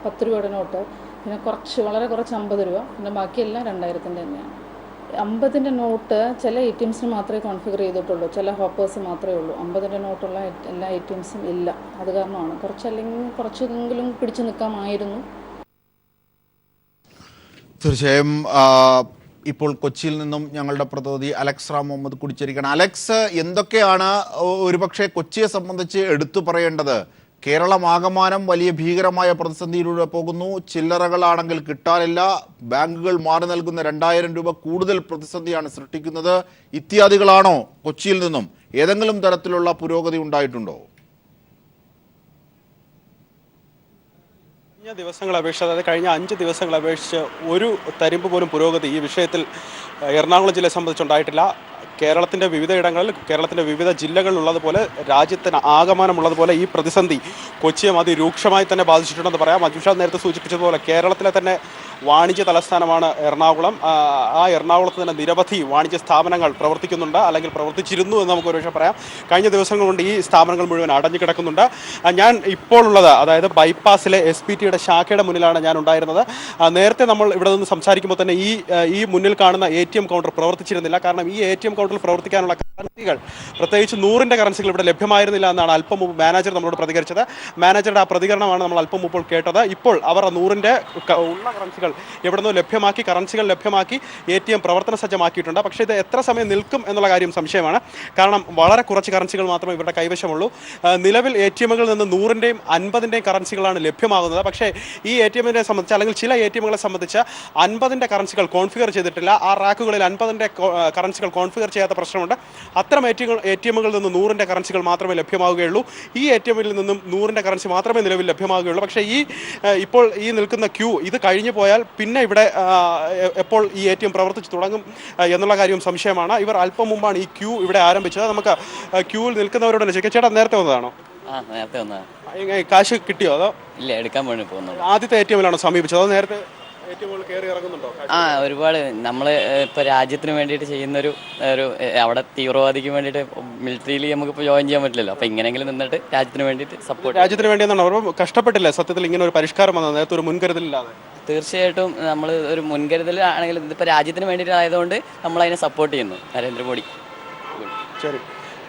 10 രൂപയുടെ നോട്ട്, പിന്നെ വളരെ കുറച്ച് 50 രൂപ, പിന്നെ ബാക്കിയെല്ലാം 2000ന്റെ തന്നെയാണ്. 50ന്റെ നോട്ട് ചില ATMs മാത്രമേ കോൺഫിഗർ ചെയ്തിട്ടുള്ളൂ, ചില ഹോപ്പേഴ്സ് മാത്രമേ ഉള്ളൂ. 50ന്റെ നോട്ടുള്ള എല്ലാ ATMസും ഇല്ല. അത് കാരണമാണ്. കുറച്ചെങ്കിലും പിടിച്ചു നിൽക്കാമായിരുന്നു. തീർച്ചയായും. ഇപ്പോൾ കൊച്ചിയിൽ നിന്നും ഞങ്ങളുടെ പ്രതിനിധി അലക്സ് റാം മുഹമ്മദ് കൂടിച്ചേരിക്കണം. അലക്സ്, എന്തൊക്കെയാണ് ഒരുപക്ഷെ കൊച്ചിയെ സംബന്ധിച്ച് എടുത്തു പറയേണ്ടത്? കേരളമാകമാനം വലിയ ഭീകരമായ പ്രതിസന്ധിയിലൂടെ പോകുന്നു. ചില്ലറകളാണെങ്കിൽ കിട്ടാനില്ല. ബാങ്കുകൾ മാറി നൽകുന്ന 2000 രൂപ കൂടുതൽ പ്രതിസന്ധിയാണ് സൃഷ്ടിക്കുന്നത്. ഇത്യാദികളാണോ കൊച്ചിയിൽ നിന്നും? ഏതെങ്കിലും തരത്തിലുള്ള പുരോഗതി ഉണ്ടായിട്ടുണ്ടോ? കഴിഞ്ഞ ദിവസങ്ങളെ അപേക്ഷിച്ച്, അതായത് കഴിഞ്ഞ 5 ദിവസങ്ങളെ അപേക്ഷിച്ച് ഒരു തരിമ്പ് പോലും പുരോഗതി ഈ വിഷയത്തിൽ എറണാകുളം ജില്ലയെ സംബന്ധിച്ചുണ്ടായിട്ടില്ല. കേരളത്തിൻ്റെ വിവിധയിടങ്ങളിൽ, കേരളത്തിൻ്റെ വിവിധ ജില്ലകളിലുള്ളതുപോലെ രാജ്യത്തിന് ആകമാനമുള്ളതുപോലെ ഈ പ്രതിസന്ധി കൊച്ചിയെ അതിരൂക്ഷമായി തന്നെ ബാധിച്ചിട്ടുണ്ടെന്ന് പറയാം. അജിംഷാദ് നേരത്തെ സൂചിപ്പിച്ചതുപോലെ കേരളത്തിലെ തന്നെ വാണിജ്യ തലസ്ഥാനമാണ് എറണാകുളം. ആ എറണാകുളത്ത് തന്നെ നിരവധി വാണിജ്യ സ്ഥാപനങ്ങൾ പ്രവർത്തിക്കുന്നുണ്ട്, അല്ലെങ്കിൽ പ്രവർത്തിച്ചിരുന്നു എന്ന് നമുക്ക് ഒരുപക്ഷെ പറയാം. കഴിഞ്ഞ ദിവസങ്ങൾ കൊണ്ട് ഈ സ്ഥാപനങ്ങൾ മുഴുവൻ അടഞ്ഞു കിടക്കുന്നുണ്ട്. ഞാൻ ഇപ്പോൾ ഉള്ളത്, അതായത് ബൈപ്പാസിലെ SPTയുടെ ശാഖയുടെ മുന്നിലാണ് ഞാൻ ഉണ്ടായിരുന്നത്. നേരത്തെ നമ്മൾ ഇവിടെ നിന്ന് സംസാരിക്കുമ്പോൾ തന്നെ ഈ മുന്നിൽ കാണുന്ന ATM കൗണ്ടർ പ്രവർത്തിച്ചിരുന്നില്ല. കാരണം ഈ ATM ATM കൗണ്ടറിൽ പ്രവർത്തിക്കാനുള്ള കറൻസികൾ, പ്രത്യേകിച്ച് 100ന്റെ കറൻസികൾ ഇവിടെ ലഭ്യമായിരുന്നില്ല എന്നാണ് അല്പം മുമ്പ് മാനേജർ നമ്മളോട് പ്രതികരിച്ചത്. മാനേജറുടെ ആ പ്രതികരണമാണ് നമ്മൾ അല്പം മുമ്പ് കേട്ടത്. ഇപ്പോൾ അവർ 100ന്റെ ഉള്ള കറൻസികൾ എവിടുന്നോ ലഭ്യമാക്കി, കറൻസികൾ ലഭ്യമാക്കി ATM പ്രവർത്തന സജ്ജമാക്കിയിട്ടുണ്ട്. പക്ഷേ ഇത് എത്ര സമയം നിൽക്കും എന്നുള്ള കാര്യം സംശയമാണ്. കാരണം വളരെ കുറച്ച് കറൻസികൾ മാത്രമേ ഇവരുടെ കൈവശമുള്ളൂ. നിലവിൽ ATMകളിൽ നിന്ന് 100ന്റെയും 50ന്റെയും കറൻസികളാണ് ലഭ്യമാകുന്നത്. പക്ഷേ ഈ ATMനെ സംബന്ധിച്ച്, അല്ലെങ്കിൽ ചില ATMകളെ സംബന്ധിച്ച് 50ന്റെ കറൻസികൾ കോൺഫിഗർ ചെയ്തിട്ടില്ല. ആ റാക്കുകളിൽ 50ന്റെ കറൻസികൾ കോൺഫിഗർ ചെയ്യാത്ത പ്രശ്നമുണ്ട്. അത്തരം ATMകളിൽ നിന്ന് 100ന്റെ കറൻസികൾ മാത്രമേ ലഭ്യമാവുകയുള്ളൂ. ഈ ATMിൽ നിന്നും 100ന്റെ കറൻസി മാത്രമേ നിലവിൽ ലഭ്യമാവുകയുള്ളൂ. പക്ഷേ ഇപ്പോൾ ഈ നിൽക്കുന്ന ക്യൂ ഇത് കഴിഞ്ഞു പോയാൽ പിന്നെ ഇവിടെ എപ്പോൾ ഈ ATM പ്രവർത്തിച്ച് തുടങ്ങും എന്നുള്ള കാര്യം സംശയമാണ്. ഇവർ അല്പം മുമ്പാണ് ഈ ക്യൂ ഇവിടെ ആരംഭിച്ചത്. നമുക്ക് ക്യൂവിൽ നിൽക്കുന്നവരോട് ചോദിക്കാം. ചേട്ടാ, നേരത്തെ വന്നതാണോ? നേരത്തെ വന്നതാ. കാശ് കിട്ടിയോ? അതോ ഇല്ല, എടുക്കാൻ വേണ്ടി പോകുന്നത്. ആദ്യത്തെ ATMിലാണോ സമീപിച്ചത്? അതോ നേരത്തെ ATMകൾ കയറി ഇറങ്ങുന്നുണ്ടോ? ഒരുപാട് നമ്മൾ ഇപ്പോൾ രാജ്യത്തിന് വേണ്ടിയിട്ട് ചെയ്യുന്നൊരു അവിടെ തീവ്രവാദിക്ക് വേണ്ടിയിട്ട് മിലിറ്ററിയിൽ നമുക്കിപ്പോൾ ജോയിൻ ചെയ്യാൻ പറ്റില്ലല്ലോ. അപ്പോൾ ഇങ്ങനെയെങ്കിലും നിന്നിട്ട് രാജ്യത്തിന് വേണ്ടിയിട്ട് സപ്പോർട്ട്. രാജ്യത്തിന് വേണ്ടി എന്നാണ് അവർ കഷ്ടപ്പെട്ടില്ല സത്യത്തിൽ ഇങ്ങനെ ഒരു പരിഷ്കാരം വന്നത്, നേരത്തെ ഒരു മുൻകരുതലില്ലാതെ? തീർച്ചയായിട്ടും നമ്മൾ ഒരു മുൻകരുതൽ ആണെങ്കിൽ ഇതിപ്പോൾ രാജ്യത്തിന് വേണ്ടിയിട്ടായതുകൊണ്ട് നമ്മൾ അതിനെ സപ്പോർട്ട് ചെയ്യുന്നു, നരേന്ദ്രമോദി. ശരി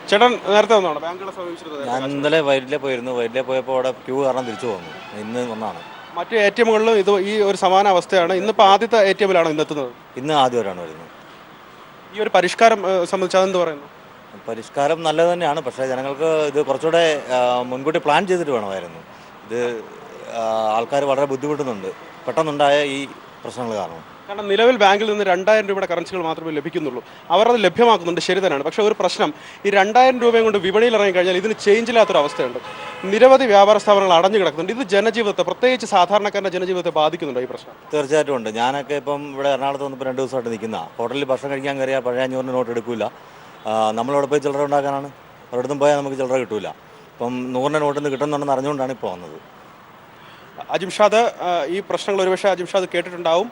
ചേട്ടൻ, നേരത്തെ വന്നാണ് ബാങ്കുകളെ സമീപിച്ചിരുന്നത്? ഞാൻ ഇന്നലെ വൈറ്റിലെ പോയിരുന്നു. വൈറ്റിലെ പോയപ്പോൾ അവിടെ ക്യൂ കാരണം തിരിച്ചു പോകുന്നു. ഇന്ന് വന്നാണ്. മറ്റു ATMകളിലും ഇത് ഈ ഒരു സമാന അവസ്ഥയാണ്. ഇന്നിപ്പോൾ ആദ്യത്തെ ATMിലാണോ ഇന്നെത്തുന്നത്? ഇന്ന് ആദ്യമായിട്ടാണ് വരുന്നത്. ഈ ഒരു പരിഷ്കാരം സംബന്ധിച്ച് അതെന്ത് പറയുന്നു? പരിഷ്കാരം നല്ലത് തന്നെയാണ്. പക്ഷേ ജനങ്ങൾക്ക് ഇത് കുറച്ചുകൂടെ മുൻകൂട്ടി പ്ലാൻ ചെയ്തിട്ട് വേണമായിരുന്നു. ഇത് ആൾക്കാർ വളരെ ബുദ്ധിമുട്ടുന്നുണ്ട് പെട്ടെന്നുണ്ടായ ഈ പ്രശ്നങ്ങൾ കാരണം. കാരണം നിലവിൽ ബാങ്കിൽ നിന്ന് 2000 രൂപയുടെ കറൻസികൾ മാത്രമേ ലഭിക്കുന്നുള്ളൂ. അവർ അത് ലഭ്യമാക്കുന്നുണ്ട്, ശരി തന്നെയാണ്. പക്ഷേ ഒരു പ്രശ്നം, ഈ 2000 രൂപയും കൊണ്ട് വിപണിയിൽ ഇറങ്ങി കഴിഞ്ഞാൽ ഇതിന് ചേഞ്ച് ഇല്ലാത്തൊരു അവസ്ഥയുണ്ട്. നിരവധി വ്യാപാര സ്ഥാപനങ്ങൾ അടഞ്ഞു കിടക്കുന്നുണ്ട്. ഇത് ജനജീവിതത്തെ, പ്രത്യേകിച്ച് സാധാരണക്കാരൻ്റെ ജനജീവിതത്തെ ബാധിക്കുന്നുണ്ടോ ഈ പ്രശ്നം? തീർച്ചയായിട്ടും ഉണ്ട്. ഞാനൊക്കെ ഇപ്പം ഇവിടെ എറണാകുളത്ത് വന്നപ്പോൾ 2 ദിവസമായിട്ട് നിൽക്കുന്ന ഹോട്ടലിൽ ഭക്ഷണം കഴിക്കാൻ കയറിയാൽ പഴയ 500 നോട്ട് എടുക്കില്ല. നമ്മളവിടെ പോയി ചില്ലറ ഉണ്ടാക്കാനാണ്. ഒരിടത്തും പോയാൽ നമുക്ക് ചില്ലറ കിട്ടില്ല. ഇപ്പം 100ന്റെ നോട്ടിൽ നിന്ന് കിട്ടുന്നുണ്ടെന്ന് അറിഞ്ഞുകൊണ്ടാണ് ഇപ്പോൾ വന്നത്. അജിംഷാദ്, ഈ പ്രശ്നങ്ങൾ ഒരുപക്ഷെ അജിംഷാദ് കേട്ടിട്ടുണ്ടാവും.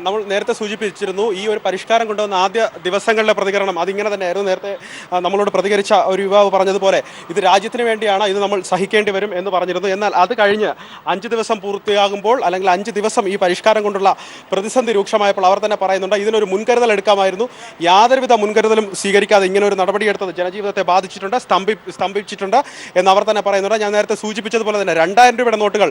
നമ്മൾ നേരത്തെ സൂചിപ്പിച്ചിരുന്നു ഈ ഒരു പരിഷ്കാരം കൊണ്ടുവന്ന ആദ്യ ദിവസങ്ങളിലെ പ്രതികരണം അതിങ്ങനെ തന്നെയായിരുന്നു. നേരത്തെ നമ്മളോട് പ്രതികരിച്ച ഒരു യുവാവ് പറഞ്ഞതുപോലെ ഇത് രാജ്യത്തിന് വേണ്ടിയാണ്, ഇത് നമ്മൾ സഹിക്കേണ്ടി വരും എന്ന് പറഞ്ഞിരുന്നു. എന്നാൽ അത് കഴിഞ്ഞ് 5 ദിവസം പൂർത്തിയാകുമ്പോൾ, അല്ലെങ്കിൽ 5 ദിവസം ഈ പരിഷ്കാരം കൊണ്ടുള്ള പ്രതിസന്ധി രൂക്ഷമായപ്പോൾ അവർ തന്നെ പറയുന്നുണ്ട് ഇതിനൊരു മുൻകരുതൽ എടുക്കാമായിരുന്നു. യാതൊരുവിധ മുൻകരുതലും സ്വീകരിക്കാതെ ഇങ്ങനെ ഒരു നടപടിയെടുത്തത് ജനജീവിതത്തെ ബാധിച്ചിട്ടുണ്ട്, സ്തംഭിച്ചിട്ടുണ്ട് എന്ന് അവർ തന്നെ പറയുന്നുണ്ട്. ഞാൻ നേരത്തെ സൂചിപ്പിച്ചതുപോലെ തന്നെ 2000 രൂപയുടെ നോട്ടുകൾ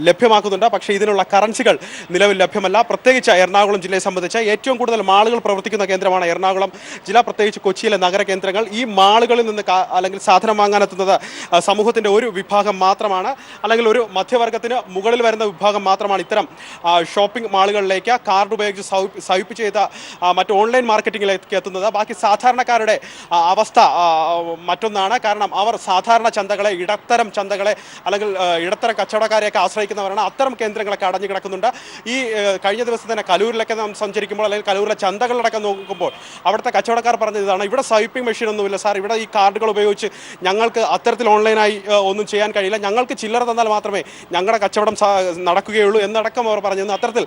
ലഭ്യമാക്കുന്നുണ്ട്. പക്ഷേ ഇതിനുള്ള കറൻസികൾ നിലവിൽ ലഭ്യമല്ല. പ്രത്യേകിച്ച് എറണാകുളം ജില്ലയെ സംബന്ധിച്ച് ഏറ്റവും കൂടുതൽ മാളുകൾ പ്രവർത്തിക്കുന്ന കേന്ദ്രമാണ് എറണാകുളം ജില്ല, പ്രത്യേകിച്ച് കൊച്ചിയിലെ നഗര കേന്ദ്രങ്ങൾ. ഈ മാളുകളിൽ നിന്ന് അല്ലെങ്കിൽ സാധനം വാങ്ങാനെത്തുന്നത് സമൂഹത്തിൻ്റെ ഒരു വിഭാഗം മാത്രമാണ്, അല്ലെങ്കിൽ ഒരു മധ്യവർഗത്തിന് മുകളിൽ വരുന്ന വിഭാഗം മാത്രമാണ് ഇത്തരം ഷോപ്പിംഗ് മാളുകളിലേക്ക് കാർഡ് ഉപയോഗിച്ച് സ്വൈപ്പ് ചെയ്ത മറ്റ് ഓൺലൈൻ മാർക്കറ്റിങ്ങിലേക്ക് എത്തുന്നത്. ബാക്കി സാധാരണക്കാരുടെ അവസ്ഥ മറ്റൊന്നാണ്. കാരണം അവർ സാധാരണ ചന്തകളെ, ഇടത്തരം ചന്തകളെ, അല്ലെങ്കിൽ ഇടത്തരം കച്ചവടക്കാരെയൊക്കെ ആശ്രയിക്കുന്നവരാണ്. അത്തരം കേന്ദ്രങ്ങളൊക്കെ അടഞ്ഞു കിടക്കുന്നുണ്ട്. ഈ കഴിഞ്ഞ ദിവസം തന്നെ കലൂരിലൊക്കെ നാം സഞ്ചരിക്കുമ്പോൾ, അല്ലെങ്കിൽ കലൂരിലെ ചന്തകളിലടക്കം നോക്കുമ്പോൾ അവിടുത്തെ കച്ചവടക്കാർ പറഞ്ഞത് ഇതാണ്: ഇവിടെ സ്വൈപ്പിംഗ് മെഷീൻ ഒന്നുമില്ല സാർ, ഇവിടെ ഈ കാർഡുകൾ ഉപയോഗിച്ച് ഞങ്ങൾക്ക് അത്തരത്തിൽ ഓൺലൈനായി ഒന്നും ചെയ്യാൻ കഴിയില്ല, ഞങ്ങൾക്ക് ചില്ലറ തന്നാൽ മാത്രമേ ഞങ്ങളുടെ കച്ചവടം നടക്കുകയുള്ളൂ എന്നടക്കം അവർ പറഞ്ഞിരുന്നു. അത്തരത്തിൽ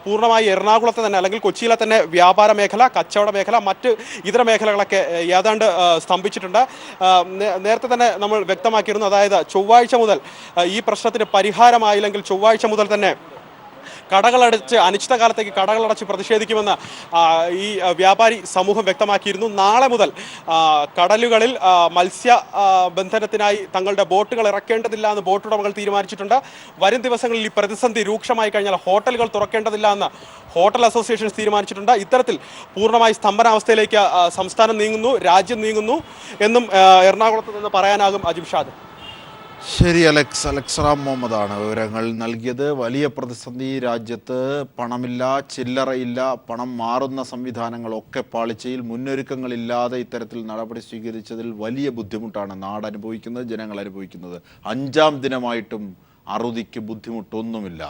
പൂർണ്ണമായി എറണാകുളത്തെ തന്നെ, അല്ലെങ്കിൽ കൊച്ചിയിലെ തന്നെ വ്യാപാര മേഖല, കച്ചവട മേഖല, മറ്റ് ഇതര മേഖലകളൊക്കെ ഏതാണ്ട് സ്തംഭിച്ചിട്ടുണ്ട്. നേരത്തെ തന്നെ നമ്മൾ വ്യക്തമാക്കിയിരുന്നു, അതായത് ചൊവ്വാഴ്ച മുതൽ ഈ പ്രശ്നത്തിന് പരിഹാരമായില്ലെങ്കിൽ ചൊവ്വാഴ്ച മുതൽ തന്നെ കടകളടച്ച്, അനിശ്ചിതകാലത്തേക്ക് കടകളടച്ച് പ്രതിഷേധിക്കുമെന്ന് ഈ വ്യാപാരി സമൂഹം വ്യക്തമാക്കിയിരുന്നു. നാളെ മുതൽ കടലുകളിൽ മത്സ്യബന്ധനത്തിനായി തങ്ങളുടെ ബോട്ടുകൾ ഇറക്കേണ്ടതില്ല എന്ന് ബോട്ടുടമകൾ തീരുമാനിച്ചിട്ടുണ്ട്. വരും ദിവസങ്ങളിൽ ഈ പ്രതിസന്ധി രൂക്ഷമായി കഴിഞ്ഞാൽ ഹോട്ടലുകൾ തുറക്കേണ്ടതില്ല എന്ന് ഹോട്ടൽ അസോസിയേഷൻസ് തീരുമാനിച്ചിട്ടുണ്ട്. ഇത്തരത്തിൽ പൂർണ്ണമായി സ്തംഭനാവസ്ഥയിലേക്ക് സംസ്ഥാനം നീങ്ങുന്നു, രാജ്യം നീങ്ങുന്നു എന്നും എറണാകുളത്ത് നിന്ന് പറയാനാകും. അജിംഷാദ്. ശരി, അലക്സ് റാം മുഹമ്മദാണ് വിവരങ്ങൾ നൽകിയത്. വലിയ പ്രതിസന്ധി രാജ്യത്ത്, പണമില്ല, ചില്ലറയില്ല, പണം മാറുന്ന സംവിധാനങ്ങളൊക്കെ പാളിച്ചയിൽ, മുന്നൊരുക്കങ്ങളില്ലാതെ ഇത്തരത്തിൽ നടപടി സ്വീകരിച്ചതിൽ വലിയ ബുദ്ധിമുട്ടാണ് നാട് അനുഭവിക്കുന്നത്, ജനങ്ങൾ അനുഭവിക്കുന്നത്. 5ാം ദിനമായിട്ടും അറുതിക്ക് ബുദ്ധിമുട്ടൊന്നുമില്ല.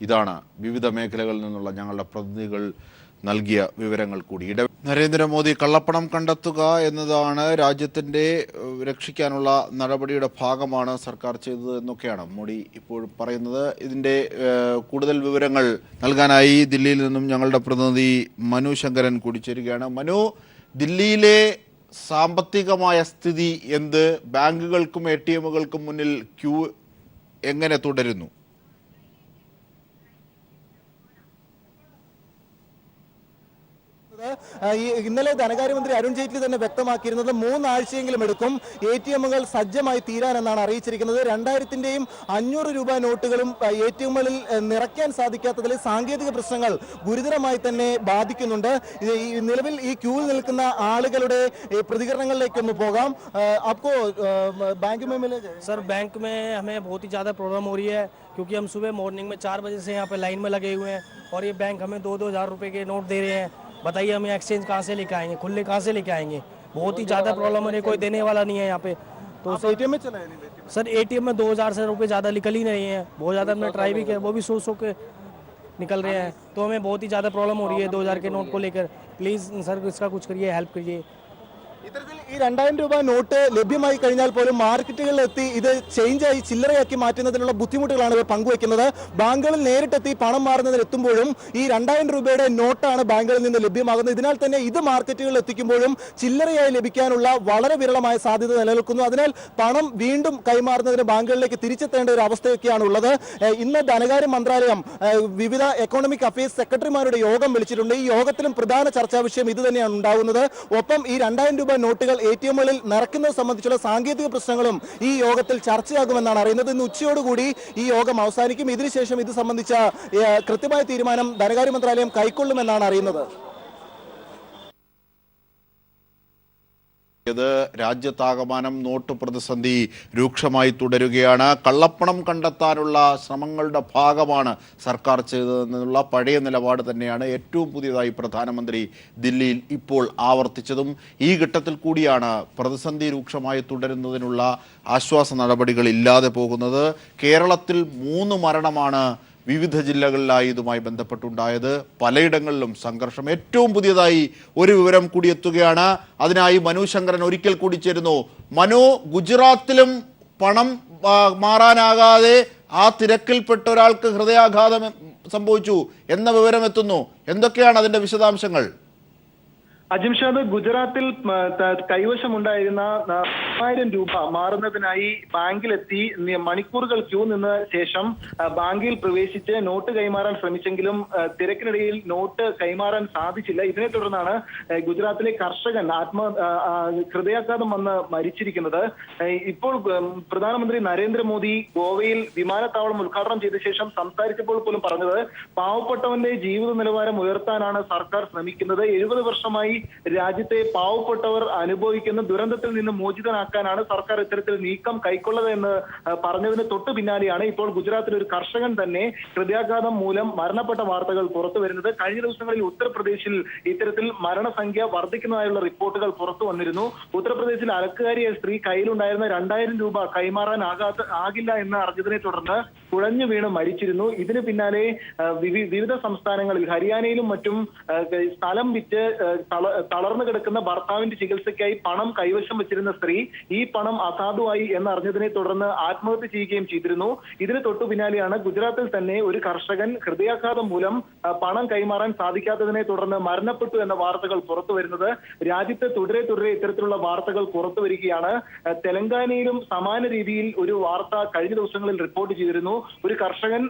ഇതാണ് വിവിധ മേഖലകളിൽ നിന്നുള്ള ഞങ്ങളുടെ പ്രതിനിധികൾ നൽകിയ വിവരങ്ങൾ കൂടി. നരേന്ദ്രമോദി കള്ളപ്പണം കണ്ടെത്തുക എന്നതാണ് രാജ്യത്തിൻ്റെ രക്ഷിക്കാനുള്ള നടപടിയുടെ ഭാഗമാണ് സർക്കാർ ചെയ്തത് എന്നൊക്കെയാണ് മോഡി ഇപ്പോഴും പറയുന്നത്. ഇതിൻ്റെ കൂടുതൽ വിവരങ്ങൾ നൽകാനായി ദില്ലിയിൽ നിന്നും ഞങ്ങളുടെ പ്രതിനിധി മനു ശങ്കരൻ കൂടി ചേരുകയാണ്. മനു, ദില്ലിയിലെ സാമ്പത്തികമായ സ്ഥിതി എന്ത്? ബാങ്കുകൾക്കും ATMകൾക്കും മുന്നിൽ ക്യൂ എങ്ങനെ തുടരുന്നു? ഇന്നലെ ധനകാര്യമന്ത്രി അരുൺ ജെയ്റ്റ്ലി തന്നെ വ്യക്തമാക്കിയിരുന്നത് 3 ആഴ്ചയെങ്കിലും എടുക്കും ATM-കൾ സജ്ജമായി തീരാനെന്നാണ് അറിയിച്ചിരിക്കുന്നത്. 2000-ന്റെയും 500 രൂപ നോട്ടുകളും ATM-കളിൽ നിറയ്ക്കാൻ സാധിക്കാത്തതിലെ സാങ്കേതിക പ്രശ്നങ്ങൾ ഗുരുതരമായി തന്നെ ബാധിക്കുന്നുണ്ട്. നിലവിൽ ഈ ക്യൂവിൽ നിൽക്കുന്ന ആളുകളുടെ പ്രതികരണങ്ങളിലേക്കൊന്ന് പോകാം. आपको बैंक में मिलेगा? सर बैंक में हमें बहुत ही ज़्यादा प्रॉब्लम हो रही है क्योंकि हम सुबह मॉर्निंग में 4 बजे से यहाँ पे लाइन में लगे हुए हैं और ये बैंक हमें 2-2 हज़ार रुपये के नोट दे रहे हैं। बताइए हमें एक्सचेंज कहाँ से लेके आएंगे, खुले कहाँ से लेके आएंगे? बहुत ही ज़्यादा प्रॉब्लम है, कोई देने वाला नहीं है यहाँ पे। तो ATM में चला सर ATM में 2,000 से रुपये ज़्यादा निकल ही नहीं है। बहुत ज़्यादा हमने ट्राई भी किया, वो भी सो के निकल रहे हैं। तो हमें बहुत ही ज़्यादा प्रॉब्लम हो रही है 2,000 के नोट को लेकर। प्लीज़ सर इसका कुछ करिए, हेल्प करिए। ഇത്തരത്തിൽ ഈ 2000 രൂപ നോട്ട് ലഭ്യമായി കഴിഞ്ഞാൽ പോലും മാർക്കറ്റുകളിലെത്തി ഇത് ചേഞ്ചായി ചില്ലറയാക്കി മാറ്റുന്നതിനുള്ള ബുദ്ധിമുട്ടുകളാണ് ഇവർ പങ്കുവയ്ക്കുന്നത്. ബാങ്കുകളിൽ നേരിട്ടെത്തി പണം മാറുന്നതിന് എത്തുമ്പോഴും ഈ 2000 രൂപയുടെ നോട്ടാണ് ബാങ്കുകളിൽ നിന്ന് ലഭ്യമാകുന്നത്. ഇതിനാൽ തന്നെ ഇത് മാർക്കറ്റുകളിൽ എത്തിക്കുമ്പോഴും ചില്ലറയായി ലഭിക്കാനുള്ള വളരെ വിരളമായ സാധ്യത നിലനിൽക്കുന്നു. അതിനാൽ പണം വീണ്ടും കൈമാറുന്നതിന് ബാങ്കുകളിലേക്ക് തിരിച്ചെത്തേണ്ട ഒരു അവസ്ഥയൊക്കെയാണ് ഉള്ളത്. ഇന്ന് ധനകാര്യ മന്ത്രാലയം വിവിധ എക്കണോമിക് അഫയേഴ്സ് സെക്രട്ടറിമാരുടെ യോഗം വിളിച്ചിട്ടുണ്ട്. ഈ യോഗത്തിലും പ്രധാന ചർച്ചാ വിഷയം ഇത് തന്നെയാണ് ഉണ്ടാകുന്നത്. ഒപ്പം ഈ 2000 രൂപ നോട്ടുകൾ ATM-കളിൽ നിറയ്ക്കുന്നത് സംബന്ധിച്ചുള്ള സാങ്കേതിക പ്രശ്നങ്ങളും ഈ യോഗത്തിൽ ചർച്ചയാകുമെന്നാണ് അറിയുന്നത്. ഇന്ന് ഉച്ചയോടുകൂടി ഈ യോഗം അവസാനിക്കും. ഇതിനുശേഷം ഇത് സംബന്ധിച്ച കൃത്യമായ തീരുമാനം ധനകാര്യ മന്ത്രാലയം കൈക്കൊള്ളുമെന്നാണ് അറിയുന്നത്. രാജ്യത്താകമാനം നോട്ട് പ്രതിസന്ധി രൂക്ഷമായി തുടരുകയാണ്. കള്ളപ്പണം കണ്ടെത്താനുള്ള ശ്രമങ്ങളുടെ ഭാഗമാണ് സർക്കാർ ചെയ്തതെന്നുള്ള പഴയ നിലപാട് തന്നെയാണ് ഏറ്റവും പുതിയതായി പ്രധാനമന്ത്രി ദില്ലിയിൽ ഇപ്പോൾ ആവർത്തിച്ചതും. ഈ ഘട്ടത്തിൽ കൂടിയാണ് പ്രതിസന്ധി രൂക്ഷമായി തുടരുന്നതിനുള്ള ആശ്വാസ നടപടികൾ ഇല്ലാതെ പോകുന്നത്. കേരളത്തിൽ 3 മരണമാണ് വിവിധ ജില്ലകളിലായി ഇതുമായി ബന്ധപ്പെട്ടുണ്ടായത്. പലയിടങ്ങളിലും സംഘർഷം. ഏറ്റവും പുതിയതായി ഒരു വിവരം കൂടി എത്തുകയാണ്. അതിനായി മനു ശങ്കരൻ ഒരിക്കൽ കൂടി ചേരുന്നു. മനു, ഗുജറാത്തിലും പണം മാറാനാകാതെ ആ തിരക്കിൽപ്പെട്ട ഒരാൾക്ക് ഹൃദയാഘാതം സംഭവിച്ചു എന്ന വിവരം എത്തുന്നു. എന്തൊക്കെയാണ് അതിന്റെ വിശദാംശങ്ങൾ? അജിംഷാദ്, ഗുജറാത്തിൽ കൈവശമുണ്ടായിരുന്ന 1000 രൂപ മാറുന്നതിനായി ബാങ്കിലെത്തി മണിക്കൂറുകൾ ക്യൂ നിന്ന ശേഷം ബാങ്കിൽ പ്രവേശിച്ച് നോട്ട് കൈമാറാൻ ശ്രമിച്ചെങ്കിലും തിരക്കിനിടയിൽ നോട്ട് കൈമാറാൻ സാധിച്ചില്ല. ഇതിനെ തുടർന്നാണ് ഗുജറാത്തിലെ കർഷകൻ ഹൃദയാഘാതം വന്ന് മരിച്ചിരിക്കുന്നത്. ഇപ്പോൾ പ്രധാനമന്ത്രി നരേന്ദ്രമോദി ഗോവയിൽ വിമാനത്താവളം ഉദ്ഘാടനം ചെയ്ത ശേഷം സംസാരിച്ചപ്പോൾ പോലും പറഞ്ഞത് പാവപ്പെട്ടവന്റെ ജീവിത നിലവാരം ഉയർത്താനാണ് സർക്കാർ ശ്രമിക്കുന്നത്. 70 വർഷമായി രാജ്യത്തെ പാവപ്പെട്ടവർ അനുഭവിക്കുന്ന ദുരന്തത്തിൽ നിന്ന് മോചിതനാക്കാനാണ് സർക്കാർ ഇത്തരത്തിൽ നീക്കം കൈക്കൊള്ളത് എന്ന് പറഞ്ഞതിന് തൊട്ടു പിന്നാലെയാണ് ഇപ്പോൾ ഗുജറാത്തിലെ ഒരു കർഷകൻ തന്നെ ഹൃദയാഘാതം മൂലം മരണപ്പെട്ട വാർത്തകൾ പുറത്തു വരുന്നത്. കഴിഞ്ഞ ദിവസങ്ങളിൽ ഉത്തർപ്രദേശിൽ ഇത്തരത്തിൽ മരണസംഖ്യ വർദ്ധിക്കുന്നതായുള്ള റിപ്പോർട്ടുകൾ പുറത്തു വന്നിരുന്നു. ഉത്തർപ്രദേശിൽ അലക്കുകാരിയായ സ്ത്രീ കയ്യിലുണ്ടായിരുന്ന 2000 രൂപ കൈമാറാൻ ആകില്ല എന്ന് അറിഞ്ഞതിനെ തുടർന്ന് കുഴഞ്ഞു വീണ് മരിച്ചിരുന്നു. ഇതിന് പിന്നാലെ വിവിധ സംസ്ഥാനങ്ങളിൽ ഹരിയാനയിലും മറ്റും സ്ഥലം വിറ്റ് തളർന്നു കിടക്കുന്ന ഭർത്താവിന്റെ ചികിത്സയ്ക്കായി പണം കൈവശം വെച്ചിരുന്ന സ്ത്രീ ഈ പണം അസാധുവായി എന്നറിഞ്ഞതിനെ തുടർന്ന് ആത്മഹത്യ ചെയ്യുകയും ചെയ്തിരുന്നു. ഇതിന് തൊട്ടു പിന്നാലെയാണ് ഗുജറാത്തിൽ തന്നെ ഒരു കർഷകൻ ഹൃദയാഘാതം മൂലം പണം കൈമാറാൻ സാധിക്കാത്തതിനെ തുടർന്ന് മരണപ്പെട്ടു എന്ന വാർത്തകൾ പുറത്തു വരുന്നത്. രാജ്യത്ത് തുടരെ ഇത്തരത്തിലുള്ള വാർത്തകൾ പുറത്തു വരികയാണ്. തെലങ്കാനയിലും സമാന രീതിയിൽ ഒരു വാർത്ത കഴിഞ്ഞ ദിവസങ്ങളിൽ റിപ്പോർട്ട് ചെയ്തിരുന്നു. ഒരു കർഷകൻ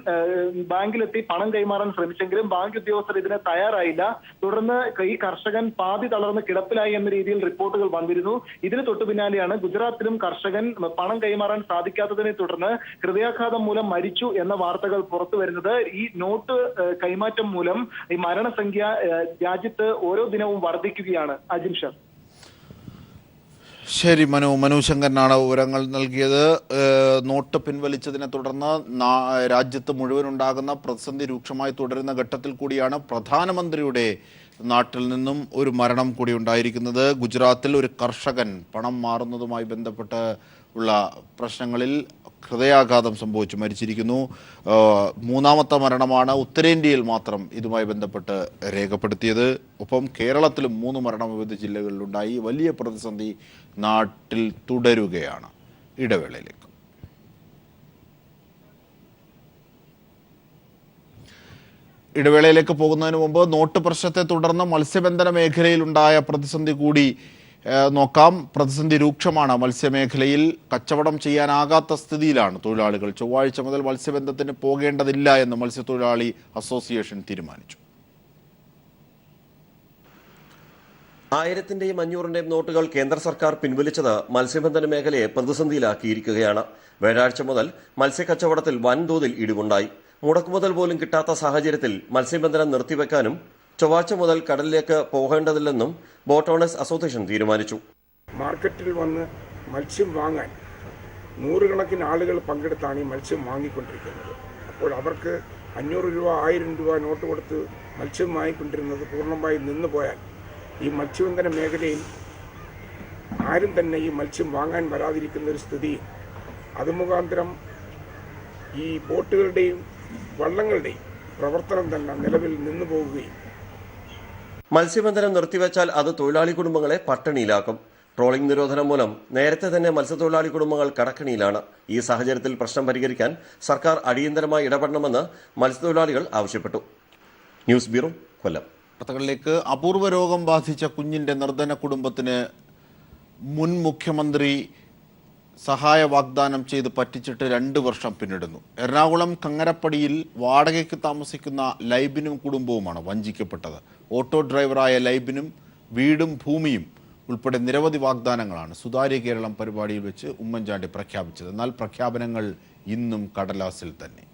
ബാങ്കിലെത്തി പണം കൈമാറാൻ ശ്രമിച്ചെങ്കിലും ബാങ്ക് ഉദ്യോഗസ്ഥർ ഇതിന് തയ്യാറായില്ല. തുടർന്ന് ഈ കർഷകൻ പാതി തളർന്ന് കിടപ്പിലായി എന്ന രീതിയിൽ റിപ്പോർട്ടുകൾ വന്നിരുന്നു. ഇതിന് തൊട്ടു പിന്നാലെയാണ് ഗുജറാത്തിലും കർഷകൻ പണം കൈമാറാൻ സാധിക്കാത്തതിനെ തുടർന്ന് ഹൃദയാഘാതം മൂലം മരിച്ചു എന്ന വാർത്തകൾ പുറത്തു വരുന്നത്. ഈ നോട്ട് കൈമാറ്റം മൂലം ഈ മരണസംഖ്യ രാജ്യത്ത് ഓരോ ദിനവും വർദ്ധിക്കുകയാണ്. അജിംഷ. ശരി, മനു ശങ്കരനാണ് വിവരങ്ങൾ നൽകിയത്. നോട്ട് പിൻവലിച്ചതിനെ തുടർന്ന് രാജ്യത്ത് മുഴുവൻ ഉണ്ടാകുന്ന പ്രതിസന്ധി രൂക്ഷമായി തുടരുന്ന ഘട്ടത്തിൽ കൂടിയാണ് പ്രധാനമന്ത്രിയുടെ നാട്ടിൽ നിന്നും ഒരു മരണം കൂടി ഉണ്ടായിരിക്കുന്നത്. ഗുജറാത്തിൽ ഒരു കർഷകൻ പണം മാറുന്നതുമായി ബന്ധപ്പെട്ട് ഉള്ള പ്രശ്നങ്ങളിൽ ഹൃദയാഘാതം സംഭവിച്ചു മരിച്ചിരിക്കുന്നു. 3ാമത്തെ മരണമാണ് ഉത്തരേന്ത്യയിൽ മാത്രം ഇതുമായി ബന്ധപ്പെട്ട് രേഖപ്പെടുത്തിയത്. ഒപ്പം കേരളത്തിലും 3 മരണം വിവിധ ജില്ലകളിലുണ്ടായി. വലിയ പ്രതിസന്ധി നാട്ടിൽ തുടരുകയാണ്. ഇടവേളയിലേക്ക്. ഇടവേളയിലേക്ക് പോകുന്നതിന് മുമ്പ് നോട്ട് പ്രശ്നത്തെ തുടർന്ന് മത്സ്യബന്ധന മേഖലയിലുണ്ടായ പ്രതിസന്ധി കൂടി നോക്കാം. പ്രതിസന്ധി രൂക്ഷമാണ്. മത്സ്യമേഖലയിൽ കച്ചവടം ചെയ്യാനാകാത്ത സ്ഥിതിയിലാണ് തൊഴിലാളികൾ. ചൊവ്വാഴ്ച മുതൽ മത്സ്യബന്ധനത്തിന് പോകേണ്ടതില്ല എന്ന് മത്സ്യത്തൊഴിലാളി അസോസിയേഷൻ തീരുമാനിച്ചു. 1000-ന്റെയും 500-ന്റെയും നോട്ടുകൾ കേന്ദ്ര സർക്കാർ പിൻവലിച്ചത് മത്സ്യബന്ധന മേഖലയെ പ്രതിസന്ധിയിലാക്കിയിരിക്കുകയാണ്. വ്യാഴാഴ്ച മുതൽ മത്സ്യക്കച്ചവടത്തിൽ വൻതോതിൽ ഇടിവുണ്ടായി. മുടക്കുമുതൽ പോലും കിട്ടാത്ത സാഹചര്യത്തിൽ മത്സ്യബന്ധനം നിർത്തിവെക്കാനും ചൊവ്വാഴ്ച മുതൽ കടലിലേക്ക് പോകേണ്ടതില്ലെന്നും ബോട്ട് ഓണേഴ്സ് അസോസിയേഷൻ തീരുമാനിച്ചു. മാർക്കറ്റിൽ വന്ന് മത്സ്യം വാങ്ങാൻ നൂറുകണക്കിന് ആളുകൾ പങ്കെടുത്താണ് ഈ മത്സ്യം വാങ്ങിക്കൊണ്ടിരിക്കുന്നത്. അപ്പോൾ അവർക്ക് 500 രൂപ 1000 രൂപ നോട്ട് കൊടുത്ത് മത്സ്യം വാങ്ങിക്കൊണ്ടിരുന്നത് പൂർണ്ണമായി നിന്നുപോയാൽ ഈ മത്സ്യബന്ധന മേഖലയിൽ ആരും തന്നെ ഈ മത്സ്യം വാങ്ങാൻ വരാതിരിക്കുന്ന ഒരു സ്ഥിതി, അത് മുഖാന്തരം ഈ ബോട്ടുകളുടെയും വള്ളങ്ങളുടെയും പ്രവർത്തനം തന്നെ നിലവിൽ നിന്നു പോവുകയും. മത്സ്യബന്ധനം നിർത്തിവെച്ചാൽ അത് തൊഴിലാളി കുടുംബങ്ങളെ പട്ടിണിയിലാക്കും. ട്രോളിംഗ് നിരോധനം മൂലം നേരത്തെ തന്നെ മത്സ്യത്തൊഴിലാളി കുടുംബങ്ങൾ കടക്കണിയിലാണ്. ഈ സാഹചര്യത്തിൽ പ്രശ്നം പരിഹരിക്കാൻ സർക്കാർ അടിയന്തരമായി ഇടപെടണമെന്ന് മത്സ്യത്തൊഴിലാളികൾ ആവശ്യപ്പെട്ടു. ന്യൂസ് ബ്യൂറോ, കൊല്ലം. വാർത്തകളിലേക്ക്. അപൂർവ രോഗം ബാധിച്ച കുഞ്ഞിന്റെ നിർധന കുടുംബത്തിന് മുൻ മുഖ്യമന്ത്രി സഹായ വാഗ്ദാനം ചെയ്ത് പറ്റിച്ചിട്ട് 2 വർഷം പിന്നിടുന്നു. എറണാകുളം കങ്ങരപ്പടിയിൽ വാടകയ്ക്ക് താമസിക്കുന്ന ലൈബിനും കുടുംബവുമാണ് വഞ്ചിക്കപ്പെട്ടത്. ഓട്ടോ ഡ്രൈവറായ ലൈബിനും വീടും ഭൂമിയും ഉൾപ്പെടെ നിരവധി വാഗ്ദാനങ്ങളാണ് സുതാര്യ കേരളം പരിപാടിയിൽ വെച്ച് ഉമ്മൻചാണ്ടി പ്രഖ്യാപിച്ചത്. എന്നാൽ പ്രഖ്യാപനങ്ങൾ ഇന്നും കടലാസിൽ തന്നെ.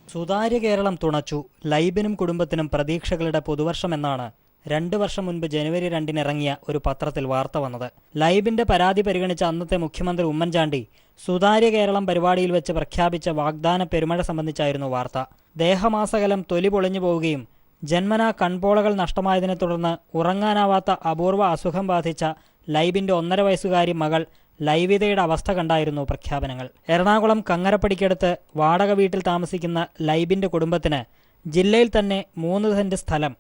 സുതാര്യ കേരളം തുണച്ചു. ലൈബിനും കുടുംബത്തിനും പ്രതീക്ഷകളുടെ പുതുവർഷം എന്നാണ് 2 വർഷം മുൻപ് ജനുവരി 2-ന് ഇറങ്ങിയ ഒരു പത്രത്തിൽ വാർത്ത വന്നത്. ലൈബിന്റെ പരാതി പരിഗണിച്ച അന്നത്തെ മുഖ്യമന്ത്രി ഉമ്മൻചാണ്ടി സുതാര്യ കേരളം പരിപാടിയിൽ വെച്ച് പ്രഖ്യാപിച്ച വാഗ്ദാന പെരുമഴ സംബന്ധിച്ചായിരുന്നു വാർത്ത. ദേഹമാസകലം തൊലി പൊളിഞ്ഞു പോവുകയും ജന്മനാ കൺപോളകൾ നഷ്ടമായതിനെ തുടർന്ന് ഉറങ്ങാനാവാത്ത അപൂർവ അസുഖം ബാധിച്ച ലൈബിന്റെ 1.5 വയസ്സുകാരി മകൾ ലൈവിതയുടെ അവസ്ഥ കണ്ടായിരുന്നു പ്രഖ്യാപനങ്ങൾ. എറണാകുളം കങ്ങരപ്പടിക്കടുത്ത് വാടക വീട്ടിൽ താമസിക്കുന്ന ലൈബിന്റെ കുടുംബത്തിന് ജില്ലയിൽ തന്നെ 3 സെന്റ് സ്ഥലം,